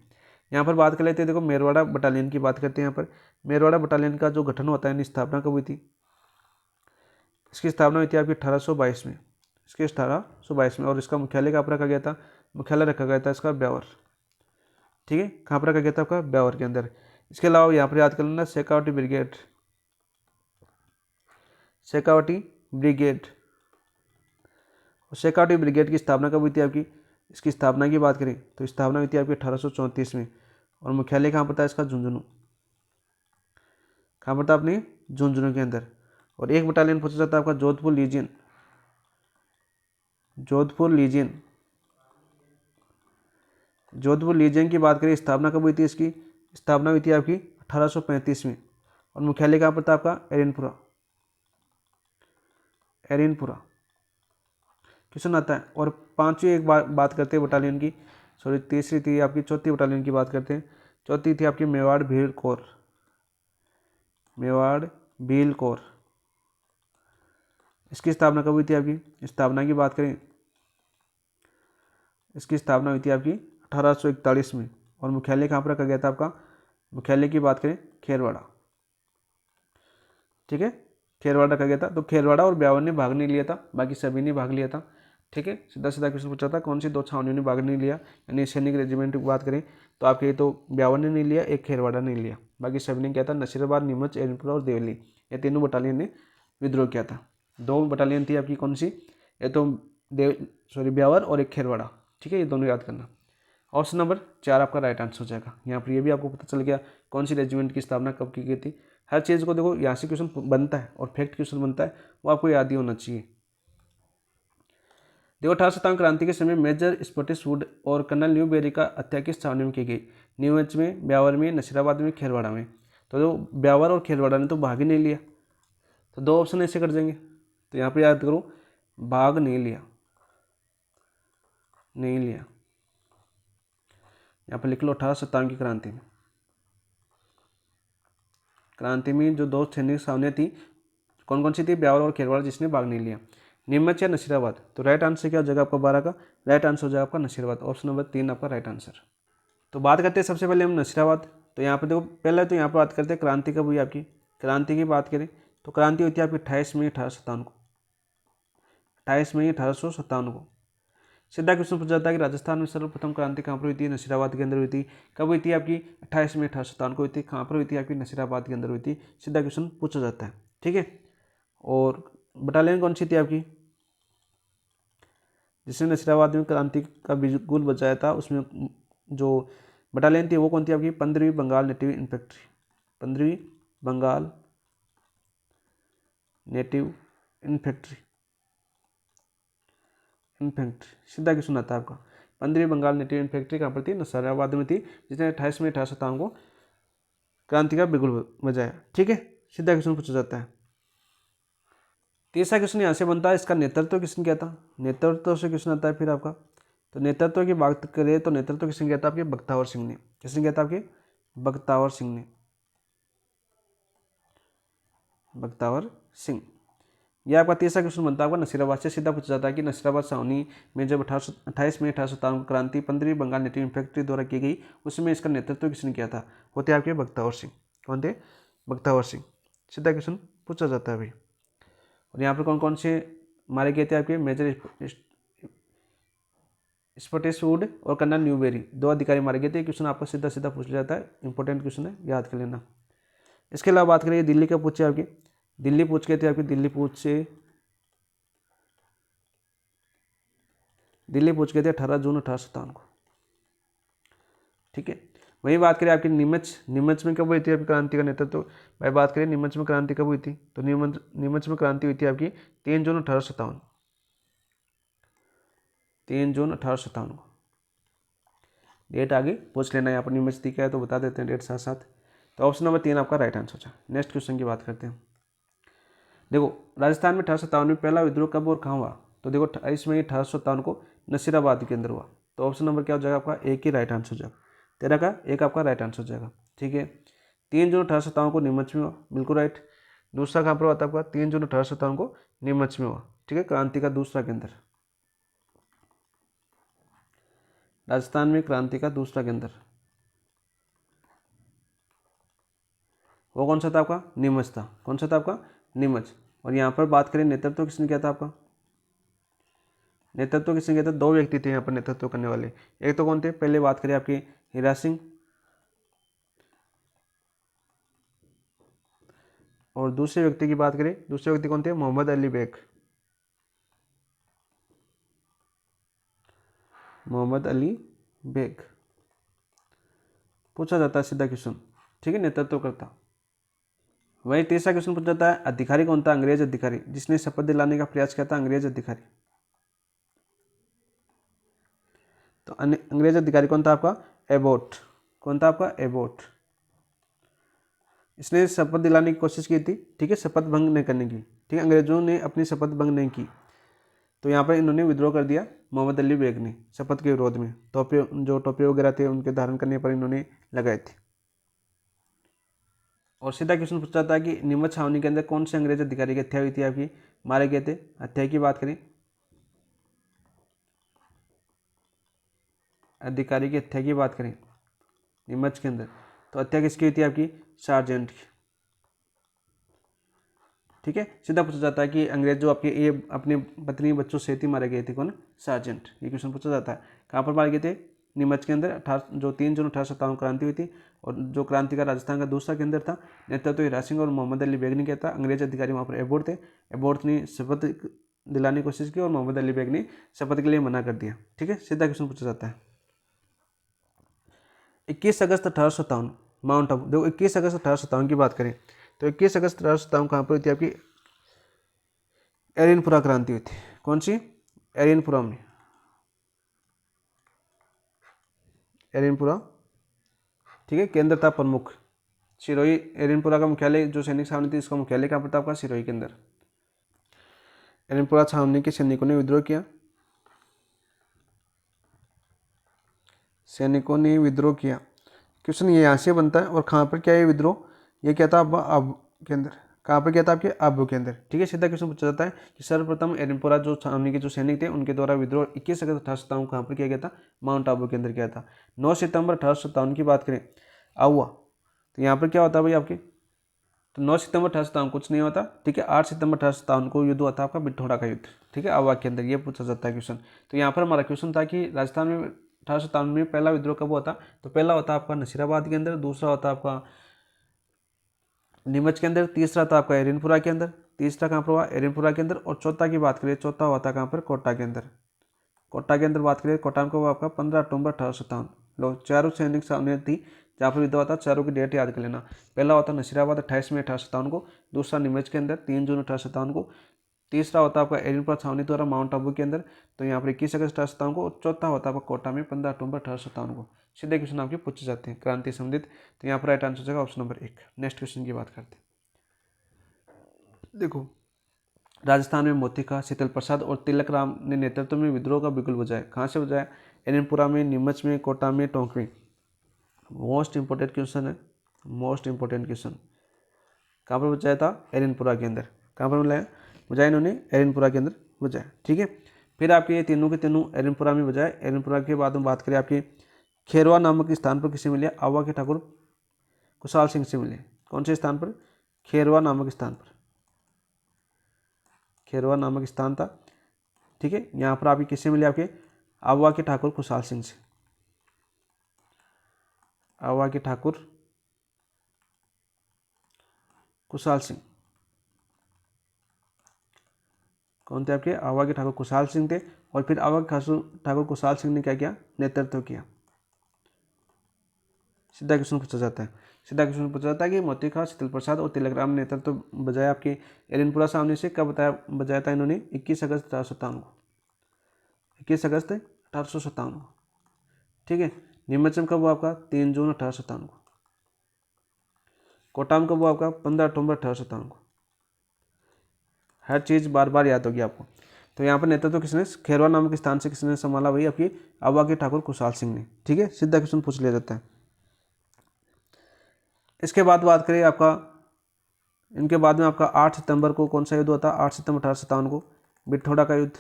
यहाँ पर बात कर लेते हैं, देखो मेरवाड़ा बटालियन की बात करते हैं। यहाँ पर मेरवाड़ा बटालियन का जो गठन होता है, स्थापना कब हुई थी? इसकी स्थापना हुई थी आपकी 1822 में। इसकी 1822 में। और इसका मुख्यालय कहाँ पर रखा गया था? मुख्यालय रखा गया था इसका ब्यावर, ठीक है। कहाँ पर रखा गया था आपका? ब्यावर के अंदर। इसके अलावा यहाँ पर याद कर लेना Shekhawati brigade, Shekhawati brigade. Shekhawati brigade की स्थापना कब हुई थी आपकी? इसकी स्थापना की बात करें तो स्थापना हुई थी आपकी 1834 में। और मुख्यालय कहाँ पर था इसका? झुंझुनू। कहाँ पर था अपने? झुंझुनू के अंदर। और एक बटालियन पूछा जाता है आपका Jodhpur lesion. Jodhpur lesion, Jodhpur lesion की बात करें, स्थापना कब हुई थी इसकी? स्थापना हुई थी आपकी 1835 में। और मुख्यालय कहाँ पर था आपका? एरनपुरा, एरनपुरा। क्वेश्चन आता है। और 5वीं एक बात करते हैं बटालियन की, सॉरी तीसरी थी आपकी, चौथी बटालियन की बात करते हैं। चौथी थी आपकी मेवाड़ भील कोर, मेवाड़ भील कोर। इसकी स्थापना कब हुई थी आपकी? स्थापना की बात करें, इसकी स्थापना हुई थी आपकी 1841 में। और मुख्यालय कहाँ पर रखा गया था आपका? मुख्यालय की बात करें खेरवाड़ा, ठीक है, खेरवाड़ा रखा गया था। तो खेरवाड़ा और ब्यावर ने भाग नहीं लिया था, बाकी सभी ने भाग लिया था, ठीक है। सीधा सीधा क्वेश्चन पूछा था कौन सी 2 छावनियों ने भाग नहीं लिया, यानी सैनिक रेजिमेंट की बात करें तो आपके तो ब्यावर ने नहीं लिया, एक खेरवाड़ा ने लिया, बाकी सभी ने किया था। नसीराबाद, नीमच, एरनपुरा और देवली, ये तीनों बटालियन ने विद्रोह किया था। 2 बटालियन थी आपकी कौन सी? ये तो ब्यावर और एक खेरवाड़ा, ठीक है, ये दोनों याद करना। ऑप्शन नंबर 4 आपका राइट आंसर हो जाएगा। यहाँ पर ये भी आपको पता चल गया कौन सी रेजिमेंट की स्थापना कब की गई थी। हर चीज़ को देखो यहाँ से क्वेश्चन बनता है और फैक्ट क्वेश्चन बनता है, वो आपको याद ही होना चाहिए। देखो 18 सितंबर क्रांति के समय मेजर स्पॉटिसवुड और कर्नल न्यूबेरी का हत्या किस छावनी में की गई? नीमच में, ब्यावर में, नसीराबाद में, खेरवाड़ा में? तो जो ब्यावर और खेरवाड़ा ने तो भाग ही नहीं लिया, तो 2 ऑप्शन ऐसे कर देंगे। तो यहाँ पे याद करो, भाग नहीं लिया, नहीं लिया। यहाँ पर लिख लो 18 सितंबर की क्रांति में जो 2 सैनिक छावनियाँ थी कौन कौन सी थी? ब्यावर और खेरवाड़ा, जिसने भाग नहीं लिया। नीमच या नसीराबाद? तो राइट आंसर क्या हो जाएगा आपका 12 का? राइट आंसर हो जाएगा आपका नसीराबाद। ऑप्शन नंबर 3 आपका राइट आंसर। तो बात करते हैं सबसे पहले हम नसीराबाद। तो यहाँ पर देखो पहले तो यहाँ पर बात करते हैं क्रांति कब हुई आपकी। क्रांति की बात करें तो क्रांति हुई थी आपकी 28 मई 1857 को, 28 मई 1857 को। सीधा क्वेश्चन पूछा जाता है कि राजस्थान में सर्वप्रथम क्रांति कहाँ पर हुई थी? नसीराबाद के अंदर हुई थी। कब हुई थी आपकी? 28 मई 1857 को हुई थी। कहाँ पर हुई थी आपकी? नसीराबाद के अंदर हुई थी। सीधा क्वेश्चन पूछा जाता है, ठीक है। और बटालियन कौन सी थी आपकी जिसने नसीराबाद में क्रांति का बिगुल बचाया था? उसमें जो बटालियन थी वो कौन थी आपकी? 15वीं बंगाल नेटिव इन्फेंट्री, 15वीं बंगाल नेटिव इन्फेंट्री, सीधा क्वेश्चन आता है आपका। 15वीं बंगाल नेटिव इन्फेंट्री कहाँ पर थी? नसीराबाद में थी, जिसने 28 मई 1857 को क्रांति का बिगुल बजाया। ठीक है, सीधा क्वेश्चन पूछा जाता है। तीसरा क्वेश्चन यहाँ से बनता है, इसका नेतृत्व किसने किया था? नेतृत्व से क्वेश्चन आता है फिर आपका। तो नेतृत्व की बात करें तो नेतृत्व किसने किया था? आपके बख्तावर सिंह ने। किसने किया था? आपके बख्तावर सिंह ने, बख्तावर सिंह। यह आपका तीसरा क्वेश्चन बनता है आपका नसीराबाद से। सीधा पूछा जाता है कि नसीराबाद छावनी में जब 28 मई 1857 को क्रांति 15वीं बंगाल नेटिव इन्फेंट्री द्वारा की गई, उसमें इसका नेतृत्व किसने किया था? होते आपके बख्तावर सिंह। कौन थे? बख्तावर सिंह। सीधा क्वेश्चन पूछा जाता है भाई। और यहाँ पर कौन कौन से मारे गए थे? आपके मेजर स्पॉटिसवुड और कर्नल न्यूबेरी, 2 अधिकारी मारे गए थे। क्वेश्चन आपको सीधा सीधा पूछ लिया जाता है, इंपॉर्टेंट क्वेश्चन है, याद कर लेना। इसके अलावा बात करिए दिल्ली का पूछे आपकी, दिल्ली पूछ गए थे आपकी, दिल्ली पूछ गए थे 18 जून 1857 को। ठीक है, वही बात करें आपकी नीमच में कब हुई थी आपकी क्रांति का नेतृत्व? भाई बात करें नीमच में क्रांति कब हुई थी? तो नीमच में क्रांति हुई थी आपकी 3 जून 1857, 3 जून 1857 को। डेट आगे पूछ लेना, यहाँ पर नीमच दिखा है तो बता देते हैं डेट साथ साथ। तो ऑप्शन नंबर 3 आपका राइट आंसर था। नेक्स्ट क्वेश्चन की बात करते हैं। देखो, राजस्थान में 1857 में पहला विद्रोह कब और कहाँ हुआ? तो देखो 28 मई 1857 को नसीराबाद के अंदर हुआ। तो ऑप्शन नंबर क्या हो जाएगा आपका? एक ही राइट आंसर हो जाएगा। 13 का एक आपका राइट आंसर हो जाएगा। ठीक है, 3 जून 1857 को नीमच में हुआ, बिल्कुल राइट। दूसरा कहाँ पर हुआ था आपका? 3 जून 1857 को नीमच में हुआ। ठीक है, क्रांति का दूसरा केंद्र, राजस्थान में क्रांति का दूसरा केंद्र वो कौन सा था आपका? नीमच था। कौन सा था आपका? नीमच। और यहाँ पर बात करें नेतृत्व किसने किया था आपका? नेतृत्व किसने किया था? 2 व्यक्ति थे यहाँ पर नेतृत्व करने वाले। एक तो कौन थे? पहले बात करें आपकी हीरा सिंह, और दूसरे व्यक्ति की बात करें, दूसरे व्यक्ति कौन थे? मोहम्मद अली बेग, मोहम्मद अली बेग पूछा जाता है सीधा क्वेश्चन। ठीक है, नेतृत्व करता। वही तीसरा क्वेश्चन पूछा जाता है, अधिकारी कौन था? अंग्रेज अधिकारी जिसने शपथ दिलाने का प्रयास किया था, अंग्रेज अधिकारी। तो अंग्रेज अधिकारी कौन था आपका? एबोट। कौन था आपका? एबोट। इसने शपथ दिलाने की कोशिश की थी। ठीक है, शपथ भंग नहीं करने की। ठीक है, अंग्रेजों ने अपनी शपथ भंग नहीं की, तो यहाँ पर इन्होंने विद्रोह कर दिया मोहम्मद अली बेग ने शपथ के विरोध में। टोपी वगैरह थे उनके धारण करने पर इन्होंने लगाए थे। और सीधा क्वेश्चन पूछा जाता है कि नीमच छावनी के अंदर कौन से अंग्रेज अधिकारी की हत्या हुई थी आपकी, मारे गए थे? हत्या की बात करें, अधिकारी की हत्या की बात करें नीमच के अंदर, तो हत्या किसकी हुई थी आपकी? सार्जेंट की। ठीक है, सीधा पूछा जाता है कि अंग्रेज जो आपके ये अपने पत्नी बच्चों सहित ही मारे गए थे, कौन? सार्जेंट। ये क्वेश्चन पूछा जाता है। कहाँ पर मारे गए थे? नीमच के अंदर। जो 3 जून 1857 क्रांति हुई थी, और जो क्रांति का राजस्थान का दूसरा केंद्र था, नेतृत्व हीरा सिंह और मोहम्मद अली बेग ने किया था। अंग्रेज अधिकारी वहाँ पर एबोर्ड थे। एबोर्ड ने शपथ दिलाने की कोशिश की और मोहम्मद अली बेग ने शपथ के लिए मना कर दिया। ठीक है, सीधा क्वेश्चन पूछा जाता है। 21 अगस्त 1857 माउंट आबू। देखो 21 अगस्त 1857 की बात करें तो 21 अगस्त 1857 कहाँ पर हुई थी आपकी? एरियनपुरा क्रांति हुई थी। कौन सी? एरियनपुरा में, एरियनपुरा। ठीक है, केंद्र था प्रमुख सिरोही। एरियनपुरा का मुख्यालय जो सैनिक छावनी थी, इसका मुख्यालय कहाँ पर था आपका? सिरोही के अंदर। एरियनपुरा छावनी के सैनिकों ने विद्रोह किया, सैनिकों ने विद्रोह किया। क्वेश्चन ये यहाँ से बनता है। और कहाँ पर क्या है विद्रोह? ये क्या था? आबू के अंदर। कहाँ पर क्या था? आपके आबू के अंदर। ठीक है, सीधा क्वेश्चन पूछा जाता है कि सर्वप्रथम एरियनपुरा जो छावनी के जो सैनिक थे उनके द्वारा विद्रोह 21 अगस्त 1857 कहाँ पर किया गया था? माउंट आबू के अंदर किया था। 9 सितंबर 1857 की बात करें आहुआ, तो यहाँ पर क्या होता है भाई आपके? तो 9 सितंबर 1857 कुछ नहीं होता। ठीक है, 8 सितंबर 1857 को युद्ध हुआ था आपका बिठौड़ा का युद्ध। ठीक है, आहुआ के अंदर। ये पूछा जाता है क्वेश्चन। तो यहाँ पर हमारा क्वेश्चन था कि राजस्थान में 1857 में पहला विद्रोह कब हुआ था? तो पहला होता आपका नसीराबाद के अंदर, दूसरा होता आपका नीमच के अंदर, तीसरा था आपका एरियनपुरा के अंदर। तीसरा कहाँ पर हुआ? एरियनपुरा के अंदर। और चौथा की बात करें, चौथा हुआ था कहाँ पर? कोटा के अंदर। कोटा के अंदर बात करें, कोटा में हुआ आपका 15 अक्टूबर 1857। लो चारों सैनिक सामने थी जहाँ पर विधवा था, चारों की डेट याद कर लेना। पहला होता नसीराबाद 28 मई 1857 को, दूसरा नीमच के अंदर 3 जून 1857 को, तीसरा होता आपका एडिनपुरा छावनी द्वारा माउंट आबू के अंदर, तो यहाँ पर 21 अगस्त 1857 को, और चौथा होता है आपका कोटा में 15 अक्टूबर 1857 को। सीधे क्वेश्चन आपके पूछे जाते हैं क्रांति संबंधित। तो यहाँ पर राइट आंसर हो जाएगा ऑप्शन नंबर 1। नेक्स्ट क्वेश्चन की बात करते हैं। देखो, राजस्थान में मोतिका, शीतल प्रसाद और तिलक राम ने नेतृत्व में विद्रोह का बिगुल बजाया। कहाँ से बजाया? एरनपुरा में, नीमच में, कोटा में, टोंक में। मोस्ट इंपॉर्टेंट क्वेश्चन है, मोस्ट इंपॉर्टेंट क्वेश्चन। कहाँ पर बजाया था? एरनपुरा के अंदर। कहाँ पर बजाया इन्होंने? एरनपुरा के अंदर बजाया। ठीक है, फिर आपके ये तीनों के तीनों एरनपुरा में बजाए। एरनपुरा के बाद हम बात करें आपके खेरवा नामक स्थान पर किसे मिले? आवा के ठाकुर कुशाल सिंह से मिले। कौन से स्थान पर? खेरवा नामक स्थान पर, खेरवा नामक स्थान था। ठीक है, यहाँ पर आपके किससे मिले? आपके आवा के ठाकुर कुशाल सिंह से। आवा के ठाकुर कुशाल सिंह कौन थे? आपके आवा के ठाकुर कुशाल सिंह थे। और फिर आवा के ठाकुर कुशाल सिंह ने क्या किया? नेतृत्व किया। सीधा क्वेश्चन पूछा जाता है, सीधा क्वेश्चन पूछा जाता है कि मोतिका, शीतल प्रसाद और तिलक राम ने नेतृत्व बजाया आपके एरनपुरा सामने से। कब बजाया था इन्होंने? 21 अगस्त 1857 को, 21 अगस्त 1857 को। ठीक है, नीमच में कब हुआ आपका? 3 जून 1857 को। कोटा में कब हुआ आपका? 15 अक्टूबर 1857 को। हर चीज़ बार बार याद होगी आपको। तो यहाँ पर नेतृत्व किसने? खेरवा नामक स्थान से किसने संभाला? वही आपकी आवा के ठाकुर कुशाल सिंह ने। ठीक है, सीधा क्वेश्चन पूछ लिया जाता है। इसके बाद बात करें आपका, इनके बाद में आपका 8 सितंबर को कौन सा युद्ध होता है? 8 सितंबर 1857 को बिठौड़ा का युद्ध।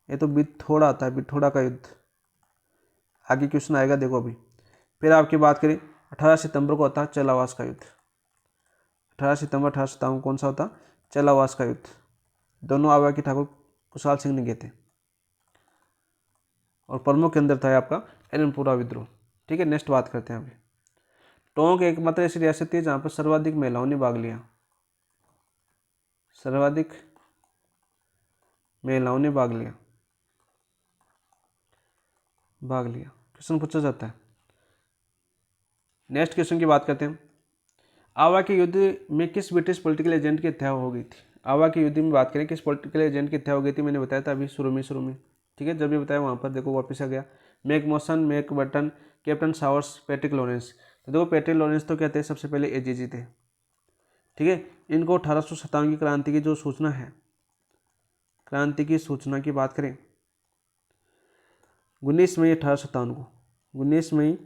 ये तो बिठौड़ा आता है, बिठौड़ा का युद्ध। आगे क्वेश्चन आएगा, देखो अभी। फिर आपकी बात करें 18 सितंबर को होता है चेलावास का युद्ध। 18 सितंबर 1857 को कौन सा होता? चेलावास का युद्ध। दोनों आवा के ठाकुर कुशाल सिंह ने किए थे, और प्रमुख केंद्र था आपका एरनपुरा विद्रोह। ठीक है, नेक्स्ट बात करते हैं अभी। टोंक एकमात्र ऐसी रियासत थी जहाँ पर सर्वाधिक महिलाओं ने भाग लिया। सर्वाधिक महिलाओं ने भाग लिया, भाग लिया। क्वेश्चन पूछा जाता है। नेक्स्ट क्वेश्चन की बात करते हैं। आवा के युद्ध में किस ब्रिटिश पॉलिटिकल एजेंट की हत्या हो गई थी? आवा के युद्ध में बात करें किस पॉलिटिकल एजेंट की हत्या हो गई थी? मैंने बताया था अभी शुरू में। ठीक है, जब भी बताया वहाँ पर देखो वापस आ गया। Mac Mason, Mac Burton, captain Showers, Patrick Lawrence. तो देखो पैट्रिक लॉरेंस तो क्या थे? सबसे पहले एजीजी थे। ठीक है, इनको 1857 की क्रांति की जो सूचना है, क्रांति की सूचना की बात करें 19 मई 1857 को, 19 मई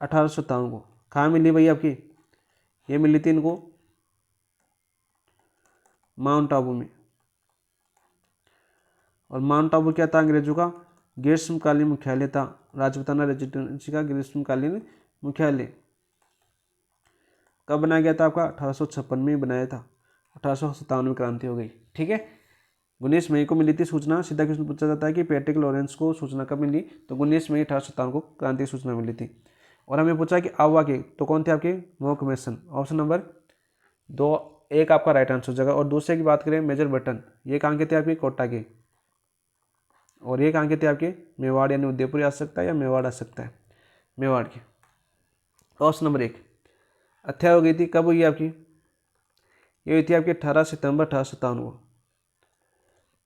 1857 को कहाँ मिली भाई आपकी? ये मिली थी इनको माउंट आबू में। और माउंट आबू क्या था? अंग्रेजों का ग्रीष्मकालीन मुख्यालय था, राजपूताना रेजिडेंसी का ग्रीष्मकालीन मुख्यालय। कब बनाया गया था? आपका 1856 में बनाया था। 1857 में क्रांति हो गई। ठीक है, 19 मई को मिली थी सूचना। सीधा क्वेश्चन पूछा जाता है कि पैट्रिक लॉरेंस को सूचना कब मिली? तो 19 मई 1857 को क्रांति की सूचना मिली थी। और हमें पूछा कि आवा के तो कौन थे आपके? Mock mason. ऑप्शन नंबर 2 1 आपका राइट आंसर हो जाएगा। और दूसरे की बात करें मेजर बटन, ये कहाँ के थे आपके? कोटा के। और ये कहाँ के थे आपके? मेवाड़, यानी उदयपुर आ सकता है या मेवाड़ आ सकता है, मेवाड़ के। ऑप्शन नंबर 1 हत्या हो गई थी। कब हुई आपकी? ये हुई थी आपकी 18 सितंबर 1857 को।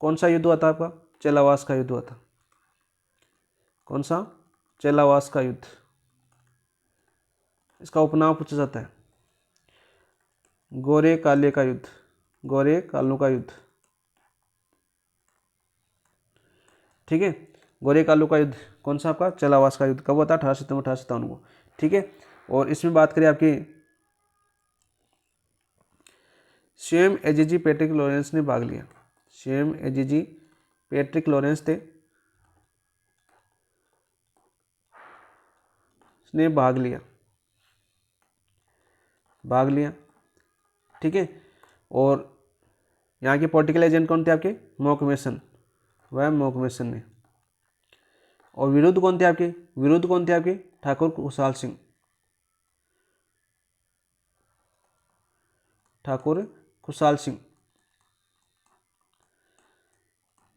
कौन सा युद्ध हुआ था आपका? चेलावास का युद्ध हुआ था। कौन सा? चेलावास का युद्ध। इसका उपनाम पूछा जाता है गोरे काले का युद्ध, गोरे कालों का युद्ध। ठीक है, गोरे कालों का युद्ध कौन सा आपका? चेलावास का युद्ध। कब हुआ था? 18 सितंबर 1857 को। ठीक है, और इसमें बात करें आपकी स्वयं एजीजी पैट्रिक लॉरेंस ने भाग लिया। स्वयं एजीजी पैट्रिक लॉरेंस थे, ने भाग लिया, भाग लिया। ठीक है, और यहाँ के पॉलिटिकल एजेंट कौन थे आपके? मोक मेसन, वह मोक मेसन ने। और विरुद्ध कौन थे आपके? विरुद्ध कौन थे आपके? ठाकुर कुशाल सिंह, ठाकुर कुशाल सिंह।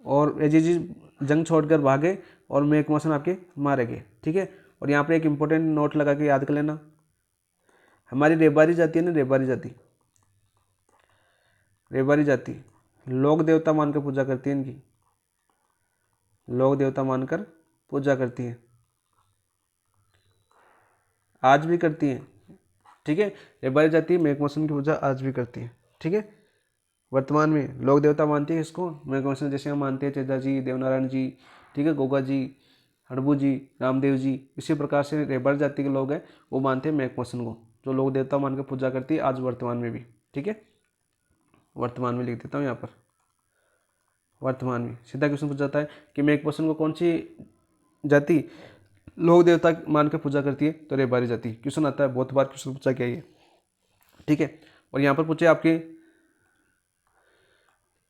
और एजीजी जंग छोड़कर भागे और मैकमोहन आपके मारे गए। ठीक है, और यहाँ पर एक इंपॉर्टेंट नोट लगा के याद कर लेना, हमारी रेबारी जाति है ना, रेबारी जाति, रेबारी जाति लोक देवता मानकर पूजा करती है, इनकी लोक देवता मानकर पूजा करती है, आज भी करती है। ठीक है, रेबारी जाति मैकमोहन की पूजा आज भी करती है। ठीक है, वर्तमान में लोक देवता मानती है इसको मैकमोहन, जैसे हम मानते हैं चेजा जी, देवनारायण जी, ठीक है, गोगा जी, हड़बू जी, रामदेव जी, इसी प्रकार से रेबारी जाति के लोग हैं वो मानते हैं मैकमोहन को, जो लोक देवता मानकर पूजा करती है आज वर्तमान में भी। ठीक है, वर्तमान में लिख देता हूँ यहाँ पर, वर्तमान में। सीधा क्वेश्चन पूछा जाता है कि मैकमोहन को कौन सी जाति लोक देवता मानकर पूजा करती है, तो रेबारी जाति। क्वेश्चन आता है, बहुत बार क्वेश्चन पूछा गया ये। ठीक है, और यहाँ पर पूछे आपके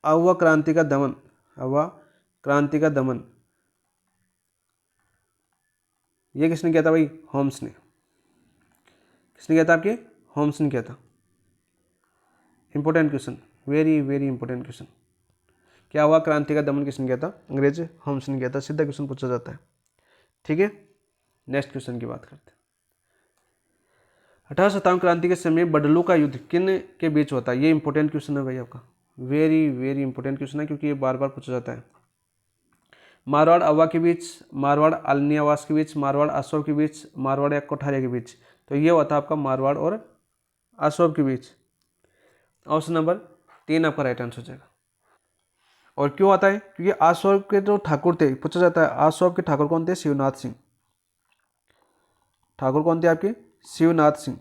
अहुआ क्रांति का दमन, अहुआ क्रांति का दमन ये किसने किया था भाई, होम्स ने। किसने किया था आपके, होम्स ने किया था। Important question, very very important question. क्या हुआ क्रांति का दमन किसने किया था, अंग्रेज होम्स ने किया था। सीधा क्वेश्चन पूछा जाता है। ठीक है, नेक्स्ट क्वेश्चन की बात करते हैं। 1857 क्रांति के समय बडलू का युद्ध किन के बीच होता है, ये इंपॉर्टेंट क्वेश्चन है भाई आपका, वेरी वेरी इंपॉर्टेंट क्वेश्चन है, क्योंकि ये बार बार पूछा जाता है। मारवाड़ अवा के बीच, मारवाड़ आलनियावास के बीच, मारवाड़ अशोक के बीच, मारवाड़ या कोठारिया के बीच, तो ये होता है आपका मारवाड़ और अशोक के बीच। ऑप्शन नंबर 3 आपका राइट आंसर हो जाएगा। और क्यों आता है, क्योंकि अशोक के जो ठाकुर थे, पूछा जाता है अशोक के ठाकुर कौन थे, शिवनाथ सिंह। ठाकुर कौन थे आपके, शिवनाथ सिंह।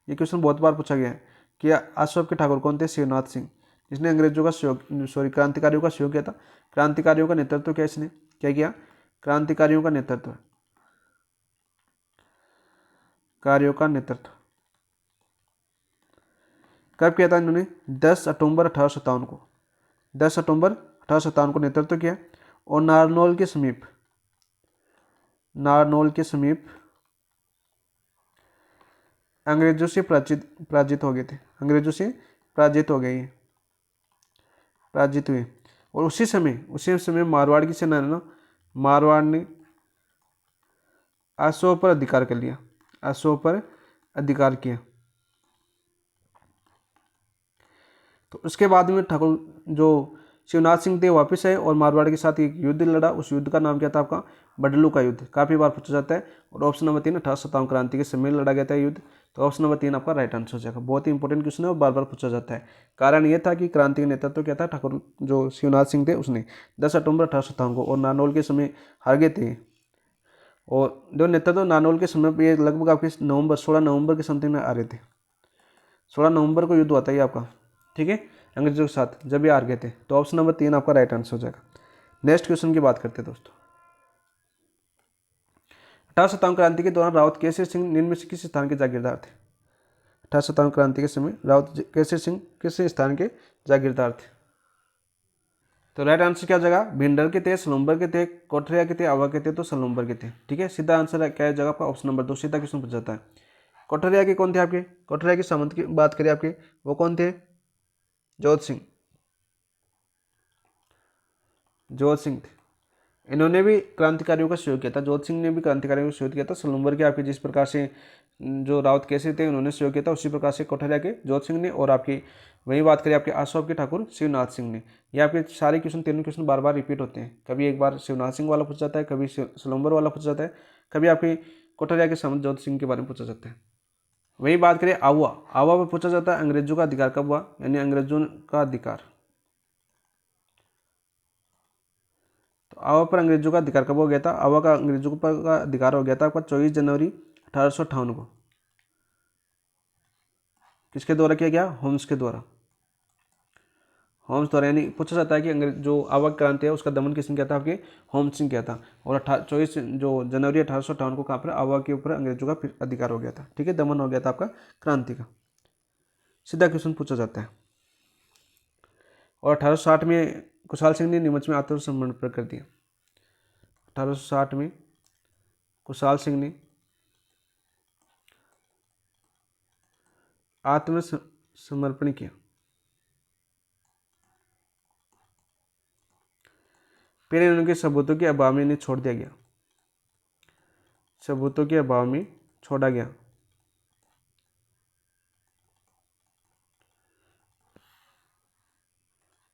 ये क्वेश्चन बहुत बार पूछा गया है कि अशोक के ठाकुर कौन थे, शिवनाथ सिंह, जिसने अंग्रेजों का सहयोग, सॉरी क्रांतिकारियों का सहयोग किया था। क्रांतिकारियों का नेतृत्व किया इसने, क्या किया, क्रांतिकारियों का नेतृत्व, कार्यों का नेतृत्व कब किया था इन्होंने, 10 अक्टूबर 1857 को, 10 अक्टूबर 1857 को नेतृत्व किया। और नारनौल के समीप, नारनौल के समीप अंग्रेजों से पराजित हो गए थे, अंग्रेजों से पराजित हो गए ये, पराजित हुए। और उसी समय मारवाड़ की सेना ने ना, मारवाड़ ने अशोक पर अधिकार कर लिया, अशोक पर अधिकार किया। तो उसके बाद में ठाकुर जो शिवनाथ सिंह थे वापस आए और मारवाड़ के साथ एक युद्ध लड़ा, उस युद्ध का नाम क्या था आपका, बडलू का युद्ध। काफ़ी बार पूछा जाता है। और ऑप्शन नंबर 3 1857 क्रांति के समय लड़ा गया था युद्ध, तो ऑप्शन नंबर 3 आपका राइट आंसर हो जाएगा। बहुत ही इंपॉर्टेंट क्वेश्चन है और बार बार पूछा जाता है। कारण ये था कि क्रांति का नेतृत्व क्या था, ठाकुर जो शिवनाथ सिंह थे उसने 10 अक्टूबर 1857 को, और नानौल के समय हार गए थे। और जो नेतृत्व नानौल के समय पर ये लगभग आपके 16 नवंबर के समथिंग में आ रहे थे, 16 नवंबर को युद्ध होता है आपका। ठीक है, अंग्रेजों के साथ जब ये हार गए थे। तो ऑप्शन नंबर 3 आपका राइट आंसर हो जाएगा। नेक्स्ट क्वेश्चन की बात करते हैं दोस्तों। 1857 क्रांति के दौरान रावत केसरी सिंह निम्न में से किस स्थान के जागीरदार थे। 1857 क्रांति के समय रावत केसरी सिंह किस स्थान के जागीरदार थे। तो राइट आंसर क्या हो जाएगा, भिंडर के थे, सलूम्बर के थे, कोठरिया के थे, आवा के थे, तो सलूम्बर के थे। ठीक है, सीधा आंसर क्या है जगह पर, ऑप्शन नंबर 2। सीधा क्वेश्चन पूछा जाता है। कोठरिया के कौन थे आपके, कोठरिया के सामंत की बात करें आपके, वो कौन थे, जोध सिंह, जोध सिंह थे। इन्होंने भी क्रांतिकारियों का सहयोग किया था, जोध सिंह ने भी क्रांतिकारियों का सहयोग किया था। सलूम्बर के आपके जिस प्रकार से जो रावत कैसे थे उन्होंने सहयोग किया था, उसी प्रकार से कोठरिया के जोध सिंह ने, और आपकी वही बात करें आपके अशोक के ठाकुर शिवनाथ सिंह ने। ये आपके सारे क्वेश्चन, तीनों क्वेश्चन बार बार रिपीट होते हैं। कभी एक बार शिवनाथ सिंह वाला पूछा जाता है, कभी सलूम्बर वाला पूछा जाता है, कभी आपके कोठरिया के सामंत जोध सिंह के बारे में पूछा जाता है। वही बात करें आवा, आवा पर पूछा जाता है अंग्रेजों का अधिकार कब हुआ, यानी अंग्रेजों का अधिकार, तो आवा पर अंग्रेजों का अधिकार कब हो गया था, आवा का अंग्रेजों पर का अधिकार हो गया था आपका 24 जनवरी 1858 को। किसके द्वारा किया गया, होम्स के द्वारा, होम्स द्वारा। यानी पूछा जाता है कि अंग्रेज जो आवा क्रांति है उसका दमन किसने किया था, आपके होम्स ने किया था। और 24 जो जनवरी 1858 को कहाँ पर आवा के ऊपर अंग्रेजों का फिर अधिकार हो गया था। ठीक है, दमन हो गया था आपका क्रांति का। सीधा क्वेश्चन पूछा जाता है। और 1860 में कुशाल सिंह ने नीमच में आत्मसमर्पण कर दिया। 1860 में कुशाल सिंह ने आत्मसमर्पण किया। फिर उनके सबूतों के अभाव में इन्हें छोड़ दिया गया, सबूतों के अभाव में छोड़ा गया।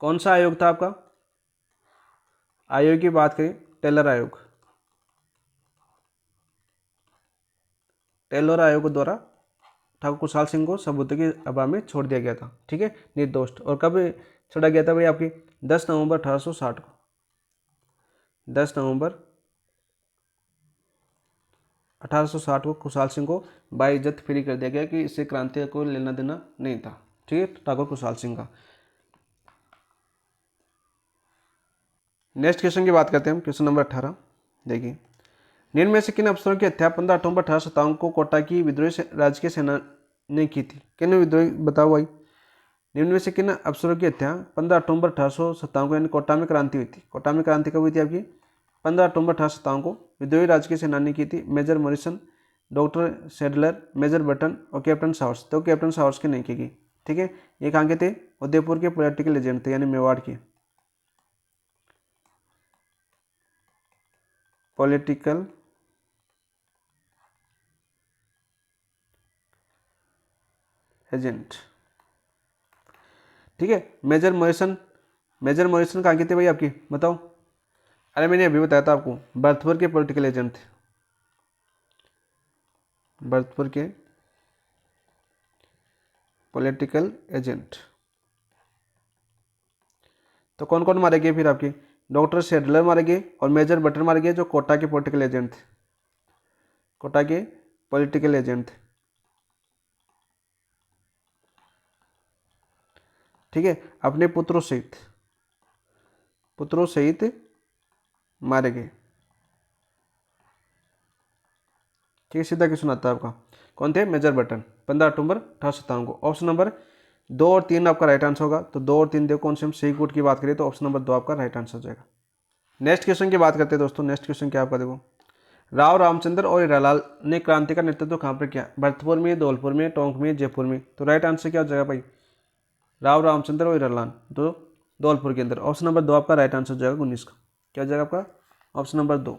कौन सा आयोग था आपका? आयोग की बात करें, टेलर आयोग। टेलर आयोग द्वारा ठाकुर कुशाल सिंह को सबूतों के अभाव में छोड़ दिया गया था, ठीक है, निर्दोष। और कब छोड़ा गया था भाई? आपकी 10 नवंबर 1860 को, 10 नवंबर 1860 को कुशाल सिंह को बाइज्जत फ्री कर दिया गया कि इससे क्रांति का कोई लेना देना नहीं था, ठीक है, ठाकुर कुशाल सिंह का। नेक्स्ट क्वेश्चन की बात करते हैं हम, क्वेश्चन नंबर 18। देखिए, निम्न में से किन अफसरों की हत्या 15 अक्टूबर 1857 को कोटा की विद्रोही राजकीय सेना ने की थी? किन विद्रोही, बताओ भाई। निम्न में से किन अफसरों की हत्या 15 अक्टूबर 1857 को, यानी कोटा में क्रांति हुई थी। कोटा में क्रांति कब हुई थी आपकी? 15 अक्टूबर 1857 को विद्रोही राजकीय सेना ने की थी। Major Morrison, doctor Sadler, major Burton और कैप्टन सावर्स। तो कैप्टन सावर्स की नहीं की गई, ठीक है। ये कहाँ के थे? उदयपुर के पॉलिटिकल एजेंट थे, यानी मेवाड़ के पॉलिटिकल एजेंट, ठीक है। मेजर मॉरिसन कहाँ के थे भाई आपकी, बताओ। अरे मैंने अभी बताया था आपको, भरतपुर के पॉलिटिकल एजेंट थे, भरतपुर के पॉलिटिकल एजेंट। तो कौन कौन मारे गए फिर आपके? डॉक्टर शेडलर मारे गए और मेजर बटन मारे गए, जो कोटा के पॉलिटिकल एजेंट थे, कोटा के पॉलिटिकल एजेंट थे, ठीक है। अपने पुत्रों सहित मारे गए, ठीक है। सीधा क्वेश्चन आता है आपका, कौन थे? मेजर बटन, 15 अक्टूबर 1857 को। ऑप्शन नंबर 2 और 3 आपका राइट आंसर होगा। तो 2 और 3 देखो कौन से हम सही कोट की बात करें तो ऑप्शन नंबर 2 आपका राइट आंसर हो जाएगा। नेक्स्ट क्वेश्चन की बात करते हैं दोस्तों। नेक्स्ट क्वेश्चन क्या आपका, देखो, राव रामचंद्र और हीरालाल ने क्रांति का नेतृत्व कहाँ पर किया? भरतपुर में, धौलपुर में, टोंक में, जयपुर में। तो राइट आंसर क्या हो जाएगा भाई? राव रामचंद्र और हीरालाल, तो धौलपुर के अंदर। ऑप्शन नंबर 2 आपका राइट आंसर हो जाएगा 19 का। क्या हो जाएगा आपका? Option number 2।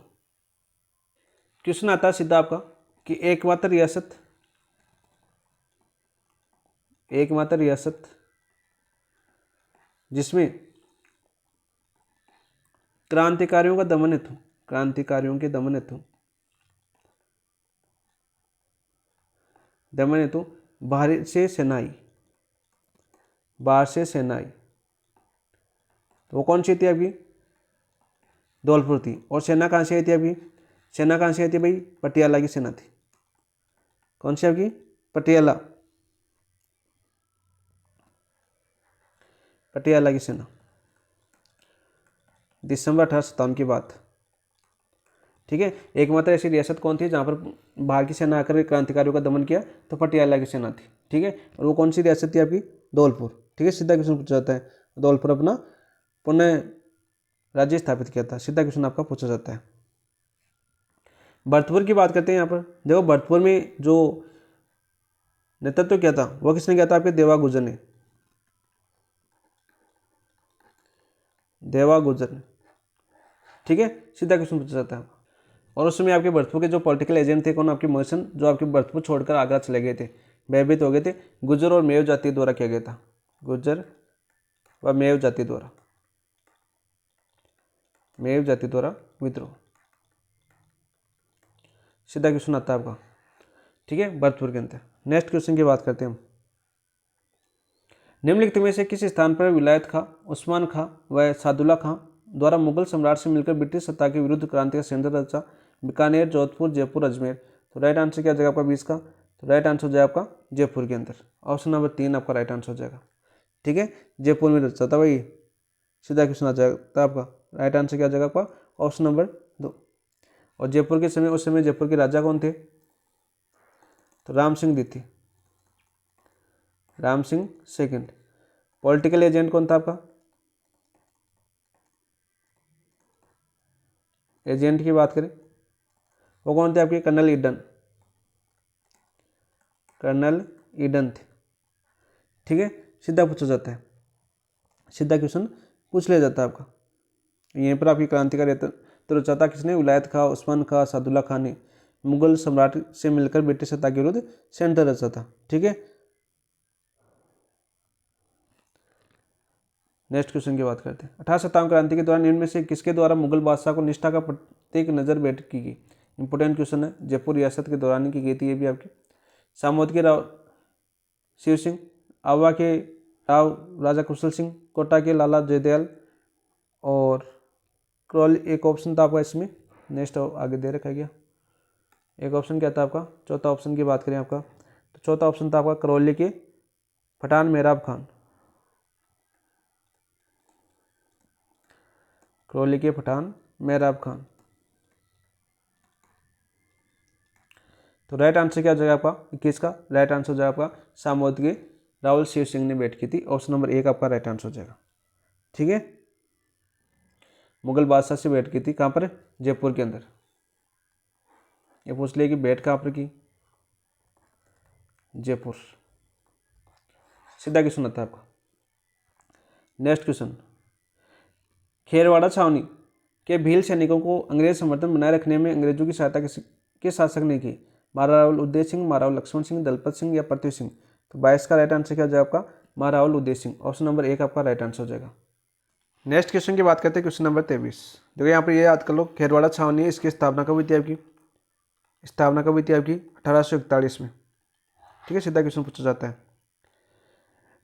क्वेश्चन आता है सीधा आपका कि एकमात्र रियासत जिसमें क्रांतिकारियों के दमन हेतु बाहर से सेना आई, तो वो कौन सी थी आपकी? धौलपुर थी। और सेना कहाँ से आई थी आपकी? सेना कहाँ से आई थी भाई? पटियाला की सेना थी। कौन सी आपकी? पटियाला की सेना, दिसंबर 1857 की बात, ठीक है। एकमात्र ऐसी रियासत कौन थी जहाँ पर बाहर की सेना आकर क्रांतिकारियों का दमन किया? तो पटियाला की सेना थी, ठीक है। और वो कौन सी रियासत थी आपकी? धौलपुर, ठीक है। सीधा क्वेश्चन पूछा जाता है, धौलपुर अपना पुनः राज्य स्थापित किया था। सीधा क्वेश्चन आपका पूछा जाता है। भरतपुर की बात करते हैं यहाँ पर। देखो, भरतपुर में जो नेतृत्व किया था वो किसने किया था? आपके देवा गुजर ने, ठीक है। सीधा क्वेश्चन पूछा जाता है। और उस समय आपके भरतपुर के जो पॉलिटिकल एजेंट थे कौन? आपके मॉरिसन, जो आपके भरतपुर छोड़कर आगरा चले गए थे, भयभीत हो गए थे। गुर्जर और मेव जाति द्वारा किया गया था, गुर्जर व मेव जाति द्वारा विद्रोह। सीधा क्वेश्चन आता है आपका, ठीक है, भरतपुर के अंदर। नेक्स्ट क्वेश्चन की बात करते हैं हम। निम्नलिखित में से किस स्थान पर विलायत खां, उस्मान खां व सादुल्ला खां द्वारा मुगल सम्राट से मिलकर ब्रिटिश सत्ता के विरुद्ध क्रांति का षड्यंत्र रचा? बीकानेर, जोधपुर, जयपुर, अजमेर। तो राइट आंसर क्या हो जाएगा आपका 20 का? तो राइट आंसर हो जाएगा आपका जयपुर के अंदर। ऑप्शन नंबर 3 आपका राइट आंसर हो जाएगा, ठीक है। जयपुर में रचा था भाई। सीधा क्वेश्चन आ जाएगा आपका, राइट आंसर क्या हो जाएगा आपका? Option number 2। और जयपुर के समय, उस समय जयपुर के राजा कौन थे? तो राम सिंह द्वितीय, Ram Singh second. Political agent कौन था आपका? एजेंट की बात करें वो कौन थे आपके? कर्नल ईडन थे, ठीक है। सीधा पूछा जाता है, सीधा क्वेश्चन पूछ लिया जाता है आपका। यहीं पर आपकी क्रांतिकारी तो रचा था किसने? विलायत खां, उस्मान खां, सादुल्ला खान ने मुगल सम्राट से मिलकर ब्रिटिश सत्ता के विरुद्ध सेंटर रचा था। ठीक है, नेक्स्ट क्वेश्चन की बात करते हैं। 1857 क्रांति के दौरान इनमें से किसके द्वारा मुगल बादशाह को निष्ठा का प्रतीक नजर भेंट की गई? इंपोर्टेंट क्वेश्चन है, जयपुर रियासत के दौरान की गई थी ये भी आपकी। सामोद के राव शिव सिंह, आवा के राव राजा कुशल सिंह, कोटा के लाला जयदयाल और करौली। एक ऑप्शन था आपका इसमें, नेक्स्ट आगे दे रखा गया। एक ऑप्शन क्या था आपका? चौथा ऑप्शन की बात करें आपका तो चौथा ऑप्शन था आपका करौली के पठान मेहराब खान। करौली के पठान मेहराब खान। तो राइट आंसर क्या हो जाएगा आपका? 21 का राइट आंसर हो जाएगा आपका सामोद के रावल शिव सिंह ने भेंट की थी। ऑप्शन नंबर 1 आपका राइट आंसर हो जाएगा। ठीक है, मुगल बादशाह से भेंट की थी कहाँ पर? जयपुर के अंदर। ये पूछ लिया कि भेंट कहाँ पर की? जयपुर। सीधा क्वेश्चन आता है आपका। नेक्स्ट क्वेश्चन, खेरवाड़ा छावनी के भील सैनिकों को अंग्रेज समर्थन बनाए रखने में अंग्रेजों की सहायता किस शासक ने की? महारावल उदय सिंह, महारावल लक्ष्मण सिंह, दलपत सिंह या पृथ्वी सिंह? तो 22 का राइट आंसर क्या हो जाएगा आपका? महारावल उदय सिंह। ऑप्शन नंबर 1 आपका राइट आंसर हो जाएगा। नेक्स्ट क्वेश्चन की बात करते हैं, क्वेश्चन नंबर 23। देखो यहाँ पर ये याद कर लो, खेरवाड़ा छावनी है, इसकी स्थापना कब हुई थी आपकी? स्थापना कब हुई थी आपकी? 1841 में। ठीक है, सीधा क्वेश्चन पूछा जाता है।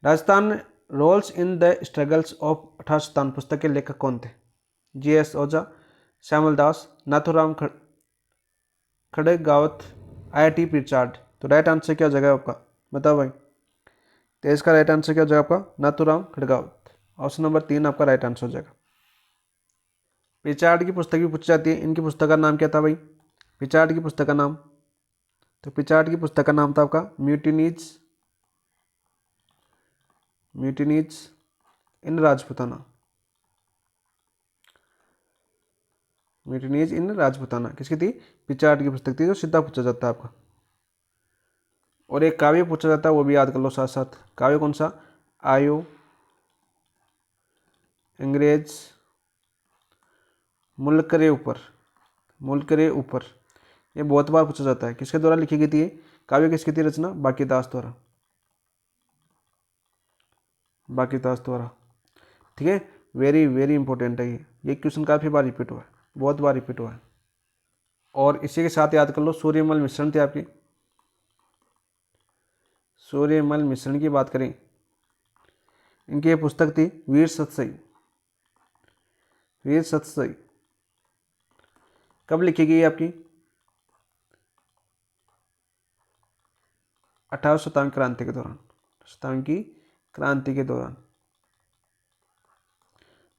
Rajasthan roles in the struggles of 1857 पुस्तक के लेखक कौन थे? GS Ojha, Shyamal Das, Nathuram Khadgawat, IIT Pritchard. तो राइट आंसर क्या हो जाएगा आपका? बताओ भाई। तो इसका राइट आंसर क्या हो जाएगा आपका? नाथुराम खड़गगावत। ऑप्शन नंबर 3 आपका राइट आंसर हो जाएगा। प्रिचार्ड की पुस्तक भी पूछी जाती है, इनकी पुस्तक का नाम क्या था भाई? प्रिचार्ड की पुस्तक का नाम, तो प्रिचार्ड की पुस्तक का नाम था आपका म्यूटिनीज इन राजपुताना। म्यूटिनीज इन राजपुताना किसकी थी? प्रिचार्ड की पुस्तक थी, जो सीधा पूछा जाता है आपका। और एक काव्य पूछा जाता है, वो भी याद कर लो साथ साथ। काव्य कौन सा? आयो अंग्रेज मुल्क रे ऊपर। ये बहुत बार पूछा जाता है। किसके द्वारा लिखी गई थी? काव्य किसकी थी रचना? बांकीदास द्वारा। ठीक है, वेरी वेरी इंपॉर्टेंट है ये क्वेश्चन काफ़ी बार रिपीट हुआ है, बहुत बार रिपीट हुआ है। और इसी के साथ याद कर लो, सूर्यमल मिश्रण थे आपकी। सूर्यमल मिश्रण की बात करें, इनकी ये पुस्तक थी वीर सतसई। कब लिखी गई आपकी? 1857 क्रांति के दौरान। 57 की क्रांति के दौरान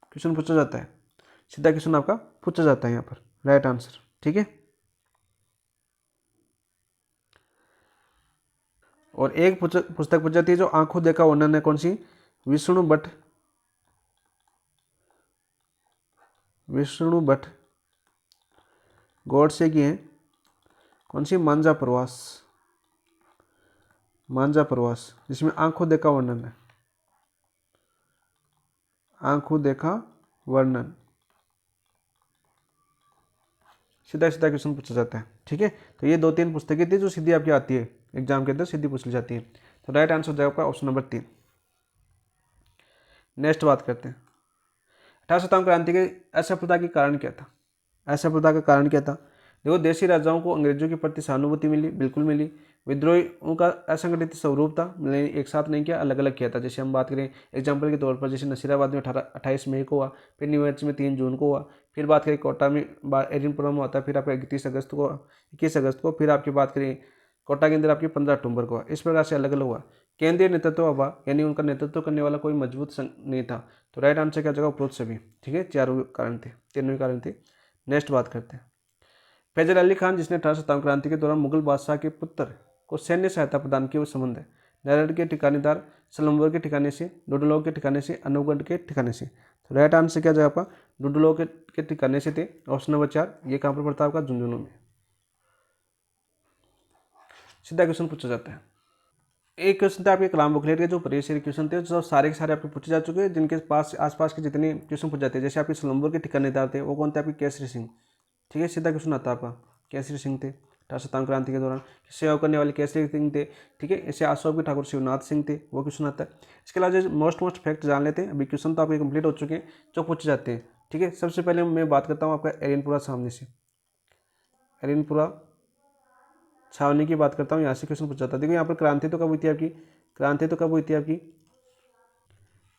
क्वेश्चन पूछा जाता है, सीधा क्वेश्चन आपका पूछा जाता है यहाँ पर, राइट आंसर। ठीक है, और एक पुस्तक पूछी जाती है जो आंखों देखा वर्णन है, कौन सी? विष्णु भट्ट गोडसे की है, कौन सी? मांझा प्रवास, जिसमें आंखों देखा वर्णन है। आंखों देखा वर्णन, सीधा क्वेश्चन पूछा जाता है। ठीक है, तो ये 2-3 पुस्तकें थी जो सीधी आपकी आती है एग्जाम के अंदर, सीधी पूछ ली जाती है। तो राइट आंसर हो जाएगा आपका ऑप्शन नंबर 3। नेक्स्ट बात करते हैं, 1857 क्रांति के असफलता के कारण क्या था? असफलता का कारण क्या था? देखो, देशी राजाओं को अंग्रेजों के प्रति सहानुभूति मिली, बिल्कुल मिली। विद्रोहियों का असंगठित स्वरूप था, मतलब एक साथ नहीं किया, अलग अलग किया था। जैसे हम बात करें एग्जाम्पल के तौर पर, जैसे नसीराबाद में 28 मई को हुआ, फिर न्यूमार्च में 3 जून को हुआ, फिर बात करें कोटा में एडिनपुरा में होता है, फिर आपका 21 अगस्त को, फिर आपकी बात करें कोटा के अंदर आपकी 15 अक्टूबर को हुआ। इस प्रकार से अलग अलग हुआ। केंद्रीय नेतृत्व हुआ, यानी उनका नेतृत्व करने वाला कोई मजबूत संघ नहीं था। तो राइट आंसर क्या जगह? उपरोक्त सभी। ठीक है, तीनों कारण थे। नेक्स्ट बात करते हैं, फैजल अली खान, जिसने 1857 क्रांति के दौरान मुगल बादशाह के पुत्र को सैन्य सहायता प्रदान की, वो संबंध है नारायण के ठिकानेदार, सलम्बर के ठिकाने से, डुडलोग के ठिकाने से, अनूपगढ़ के ठिकाने से। तो राइट आंसर क्या जाएगा आपका? डुडलोग के ठिकाने से थे। ऑप्शन नंबर 4, ये कहाँ पर पड़ता है आपका? झुंझुनू में। सीधा क्वेश्चन पूछा जाता है। एक क्वेश्चन थे आपके कलाम बुकलेट के जो प्रीवियस ईयर क्वेश्चन थे, जो सारे के सारे आपके पूछे जा चुके हैं, जिनके पास आसपास के जितने क्वेश्चन पूछ जाते हैं। जैसे आपके सिलंबर के ठिकानेदार थे वो कौन थे? आपके केसरी सिंह। ठीक है, सीधा क्वेश्चन आता है आपका, केसरी सिंह थे 1857 क्रांति के दौरान सेवा करने वाले केसरी सिंह थे। ठीक है, ऐसे अशोक के ठाकुर शिवनाथ सिंह थे, वो क्वेश्चन आता है। इसके अलावा जो मोस्ट फैक्ट जान लेते हैं। अभी क्वेश्चन तो आपके कंप्लीट हो चुके हैं जो पूछे जाते हैं। ठीक है, सबसे पहले मैं बात करता हूँ आपका एरियनपुरा सामने से, एरियनपुरा छावनी की बात करता हूँ। यहाँ से क्वेश्चन पूछा जाता है। देखो यहाँ पर क्रांति तो कब हुई थी आपकी? क्रांति तो कब हुई थी आपकी?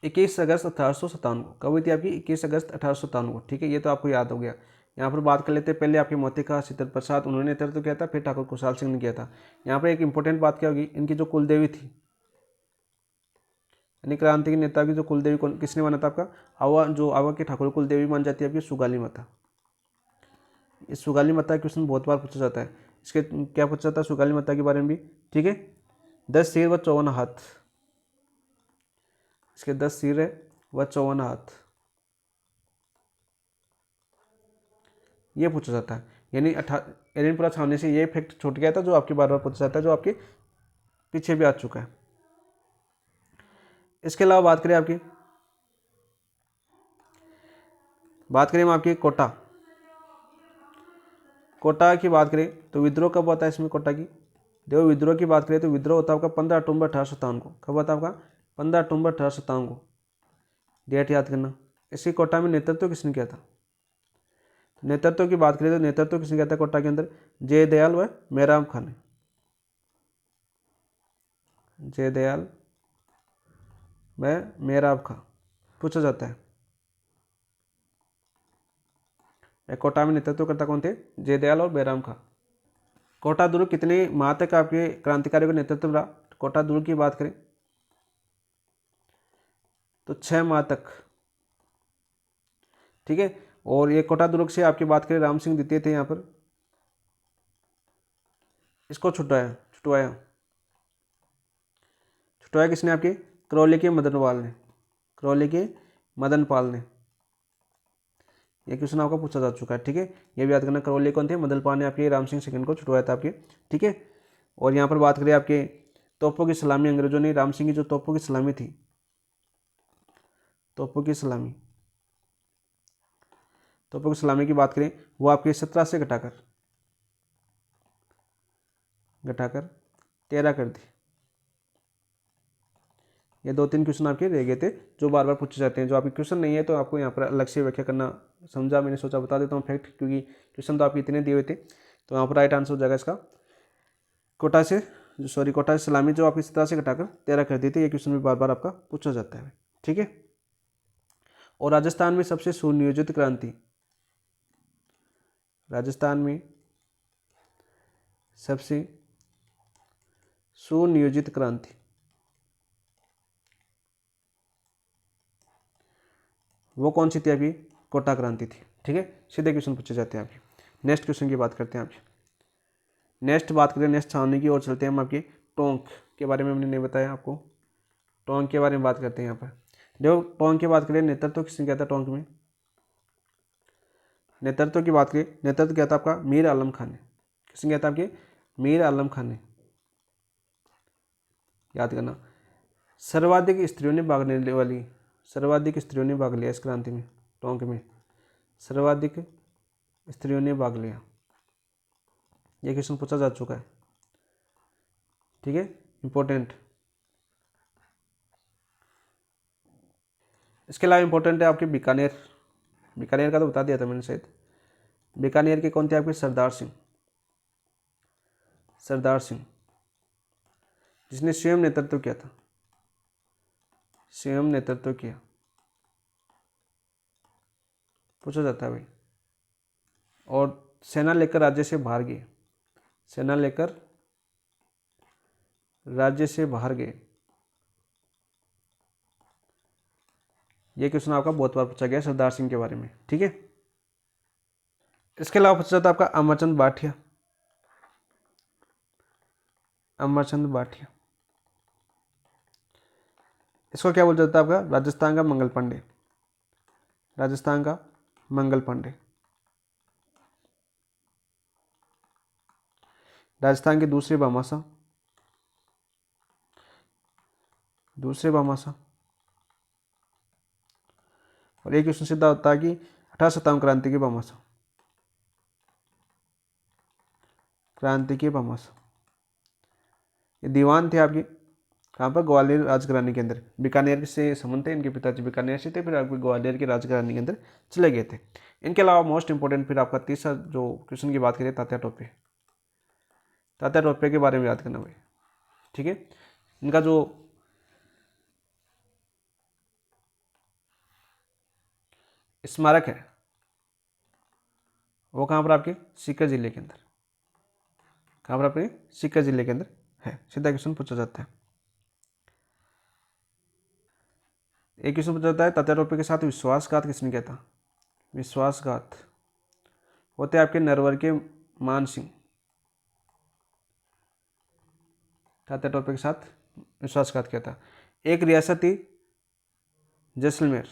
21 अगस्त 1857 को। कब हुई थी आपकी? 21 अगस्त 1857 को। ठीक है, ये तो आपको याद हो गया। यहाँ पर बात कर लेते हैं पहले आपके मोतिका शीतल प्रसाद, उन्होंने नेतृत्व किया था, फिर ठाकुर खुशहाल सिंह ने किया था। यहाँ पर एक इंपॉर्टेंट बात क्या होगी, इनकी जो कुलदेवी थी, यानी क्रांति के नेता की जो कुलदेवी किसने माना था? आपका आवा, जो आवा के ठाकुर कुलदेवी मानी जाती है आपकी सुगाली माता। इस सुगाली माता का क्वेश्चन बहुत बार पूछा जाता है। इसके क्या पूछा जाता है सुगाली माता के बारे में भी? ठीक है, 10 सिर व 54 हाथ, इसके 10 सिर है व 54 हाथ, ये पूछा जाता है। यानी एरियनपुरा छावनी से ये फैक्ट छूट गया था जो आपकी बार बार पूछा जाता है, जो आपके पीछे भी आ चुका है। इसके अलावा बात करें हम आपकी कोटा, कोटा की बात करें तो विद्रोह कब होता है इसमें कोटा की? देखो विद्रोह की बात करें तो विद्रोह होता है आपका 15 अक्टूबर 1857 को। कब होता है आपका? 15 अक्टूबर 1857 को, डेट याद करना। इसी कोटा में नेतृत्व किसने किया था? नेतृत्व की बात करें तो नेतृत्व किसने किया था कोटा के अंदर? जयदयाल व मेहराब खान ने। जयदयाल व मेहराब खां पूछा जाता है। कोटा में नेतृत्व करता कौन थे? जयदयाल और मेहराब खां। कोटा दुर्ग कितने माह तक आपके क्रांतिकारियों का नेतृत्व रहा? कोटा दुर्ग की बात करें तो 6 माह तक। ठीक है, और ये कोटा दुर्ग से आपकी बात करें राम सिंह द्वितीय थे यहाँ पर, इसको छुटवाया छुटवाया किसने? आपके करौली के मदनपाल ने, करौली के मदनपाल ने। ये क्वेश्चन आपका पूछा जा चुका है। ठीक है, ये भी याद करना, करौली कौन थे? मदनपाल ने आपके राम सिंह सेकंड को छुटवाया था आपके। ठीक है, और यहाँ पर बात करें आपके तोपों की सलामी, अंग्रेजों ने राम सिंह की जो तोपों की सलामी थी, तोपों की सलामी, तोपों की सलामी की बात करें, वो आपके 17 से घटाकर 13 कर दी। ये 2-3 क्वेश्चन आपके रह गए थे जो बार बार पूछे जाते हैं। जो आपके क्वेश्चन नहीं है तो आपको यहाँ पर अलग से व्याख्या करना समझा, मैंने सोचा बता देता हूँ फैक्ट, क्योंकि क्वेश्चन तो आपके इतने दिए हुए थे। तो यहाँ पर राइट आंसर हो जाएगा इसका कोटा से सलामी जो आपकी 17 से घटाकर 13 कर दी थी। ये क्वेश्चन भी बार बार आपका पूछा जाता है। ठीक है, और राजस्थान में सबसे सुनियोजित क्रांति, राजस्थान में सबसे सुनियोजित क्रांति वो कौन सी थी? आपकी कोटा क्रांति थी। ठीक है, सीधे क्वेश्चन पूछे जाते हैं आपके। नेक्स्ट क्वेश्चन की बात करते हैं आपकी। नेक्स्ट छावनी की ओर चलते हैं हम। आपके टोंक के बारे में हमने नहीं बताया आपको, टोंक के बारे में बात करते हैं यहाँ पर। देखो टोंक की बात करें, नेतृत्व किसने किया था टोंक में? नेतृत्व की बात करें, नेतृत्व किया था आपका मीर आलम खान ने। किसने किया था? आपके मीर आलम खान ने, याद करना। सर्वाधिक स्त्रियों ने भाग लेने वाली, सर्वाधिक स्त्रियों ने भाग लिया इस क्रांति में, टोंक में सर्वाधिक स्त्रियों ने भाग लिया। ये क्वेश्चन पूछा जा चुका है। ठीक है, इंपॉर्टेंट। इसके अलावा इंपॉर्टेंट है आपके बीकानेर, बीकानेर का तो बता दिया था मैंने शायद। बीकानेर के कौन थे? आपके सरदार सिंह, सरदार सिंह जिसने स्वयं नेतृत्व किया था, स्वयं नेतृत्व किया, पूछा जाता है भाई। और सेना लेकर राज्य से बाहर गए, सेना लेकर राज्य से बाहर गए। ये क्वेश्चन आपका बहुत बार पूछा गया सरदार सिंह के बारे में। ठीक है, इसके अलावा पूछा जाता है आपका अमरचंद बाठिया, अमरचंद बाठिया, इसको क्या बोल जाता है? आपका राजस्थान का मंगल पांडे, राजस्थान का मंगल पांडे, राजस्थान के दूसरे भामाशाह, दूसरे भामाशाह। और एक क्वेश्चन सीधा होता है कि 1857 क्रांति के भामाशाह, क्रांति के भामाशाह। ये दीवान थे आपके कहाँ पर, ग्वालियर राजघराने के अंदर। बीकानेर से संबंध थे, इनके पिताजी बीकानेर से थे, फिर आपके ग्वालियर की राजघराने के अंदर चले गए थे। इनके अलावा मोस्ट इंपॉर्टेंट फिर आपका तीसरा जो क्वेश्चन की बात करें, तात्या टोपे। तात्या टोपे के बारे में याद करना भाई, ठीक है। इनका जो स्मारक है वो कहाँ पर आपके, सीकर जिले के अंदर। कहाँ पर आपके, सीकर जिले के अंदर है। सीधा क्वेश्चन पूछा जाता है। एक क्वेश्चन पूछा जाता है, तात्या टोपे के साथ विश्वासघात किसने किया था। विश्वासघात होते आपके नरवर के मान सिंह। तात्या टोपे के साथ विश्वासघात किया था। एक रियासत थी जैसलमेर,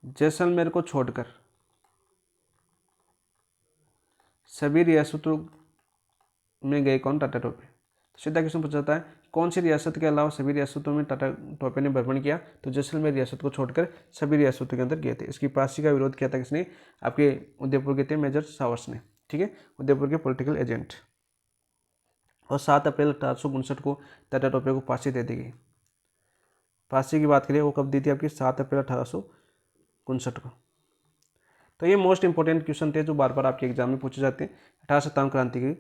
जैसलमेर को छोड़कर सभी रियासतों में गए कौन, टाटा टोपे। सीधा क्वेश्चन पूछा जाता है, कौन सी रियासत के अलावा सभी रियासतों में टाटा टोपे ने भ्रमण किया, तो जैसलमेर रियासत को छोड़कर सभी रियासतों के अंदर गए थे। इसकी पारसी का विरोध किया था किसने, आपके उदयपुर के थे मेजर सावर्स ने, ठीक है, उदयपुर के पॉलिटिकल एजेंट। और 7 अप्रैल 1859 को टाटा टोपे को फांसी दे दी गई। फांसी की बात करें वो कब दी थी आपकी, 7 अप्रैल 1859 को। तो ये मोस्ट इंपॉर्टेंट क्वेश्चन थे जो बार बार आपके एग्जाम में पूछे जाते हैं 1857 क्रांति के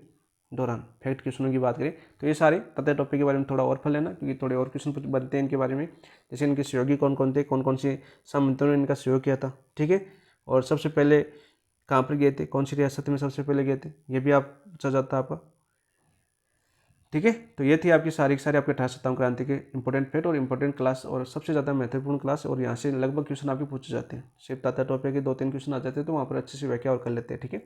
दौरान। फैक्ट क्वेश्चनों की बात करें तो ये सारे तात्या टोपे के बारे में थोड़ा और पढ़ लेना, क्योंकि थोड़े और क्वेश्चन बनते हैं इनके बारे में। जैसे इनके सहयोगी कौन कौन थे, कौन कौन से संबंधियों ने इनका सहयोग किया था, ठीक है। और सबसे पहले कहाँ पर गए थे, कौन सी रियासत में सबसे पहले गए थे, ये भी आप पूछा जाता है आपका, ठीक है। तो ये थी आपकी सारी की सारी आपके 1857 क्रांति के इंपॉर्टेंट फैक्ट और इंपॉर्टेंट क्लास और सबसे ज़्यादा महत्वपूर्ण क्लास। और यहाँ से लगभग क्वेश्चन आपके पूछे जाते हैं। सिर्फ तात्या टोपे के 2-3 क्वेश्चन आ जाते हैं तो वहाँ पर अच्छे से व्याख्या और कर लेते हैं, ठीक है।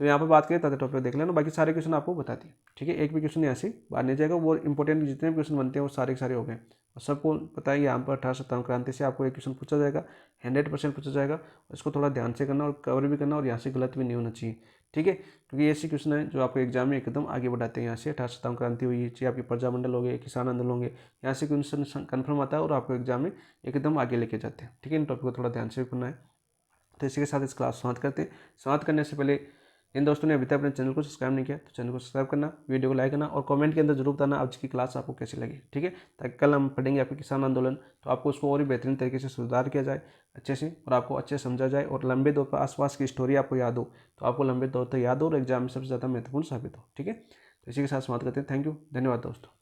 तो यहाँ पर बात करें तात्या टोपे देख लेना, बाकी सारे क्वेश्चन आपको बता दिए, ठीक है। एक भी क्वेश्चन यहाँ से बाहर नहीं जाएगा। वो इंपॉर्टेंट जितने भी क्वेश्चन बनते हैं वो सारे के सारे हो गए। और सबको पता है यहाँ पर 1857 क्रांति से आपको एक क्वेश्चन पूछा जाएगा, 100% पूछा जाएगा। इसको थोड़ा ध्यान से करना और कवर भी करना, और यहाँ से गलत भी नहीं होना चाहिए, ठीक है। क्योंकि ऐसे क्वेश्चन है जो आपको एग्जाम में एकदम आगे बढ़ाते हैं। यहाँ से 1857 क्रांति हुई, चाहे आपकी प्रजामंडल हो गए, किसान आंदोलन होंगे, यहाँ से क्वेश्चन कन्फर्म आता है और आपको एग्जाम में एकदम आगे लेके जाते हैं, ठीक है। इन टॉपिक को थोड़ा ध्यान से पढ़ना है। तो इसी के साथ इस क्लास समाप्त करते हैं। समाप्त करने से पहले जिन दोस्तों ने अभी तक अपने चैनल को सब्सक्राइब नहीं किया तो चैनल को सब्सक्राइब करना, वीडियो को लाइक करना और कमेंट के अंदर जरूर बताना आज की क्लास आपको कैसी लगी, ठीक है। ताकि कल हम पढ़ेंगे आपके किसान आंदोलन, तो आपको उसको और भी बेहतरीन तरीके से सुधार किया जाए अच्छे से, और आपको अच्छे से समझा जाए, और लंबे दौर पर आसपास की स्टोरी आपको याद हो तो आपको लंबे दौर तक याद हो और एग्जाम में सबसे ज़्यादा महत्वपूर्ण साबित हो, ठीक है। तो इसी के साथ समाप्त करते हैं। थैंक यू, धन्यवाद दोस्तों।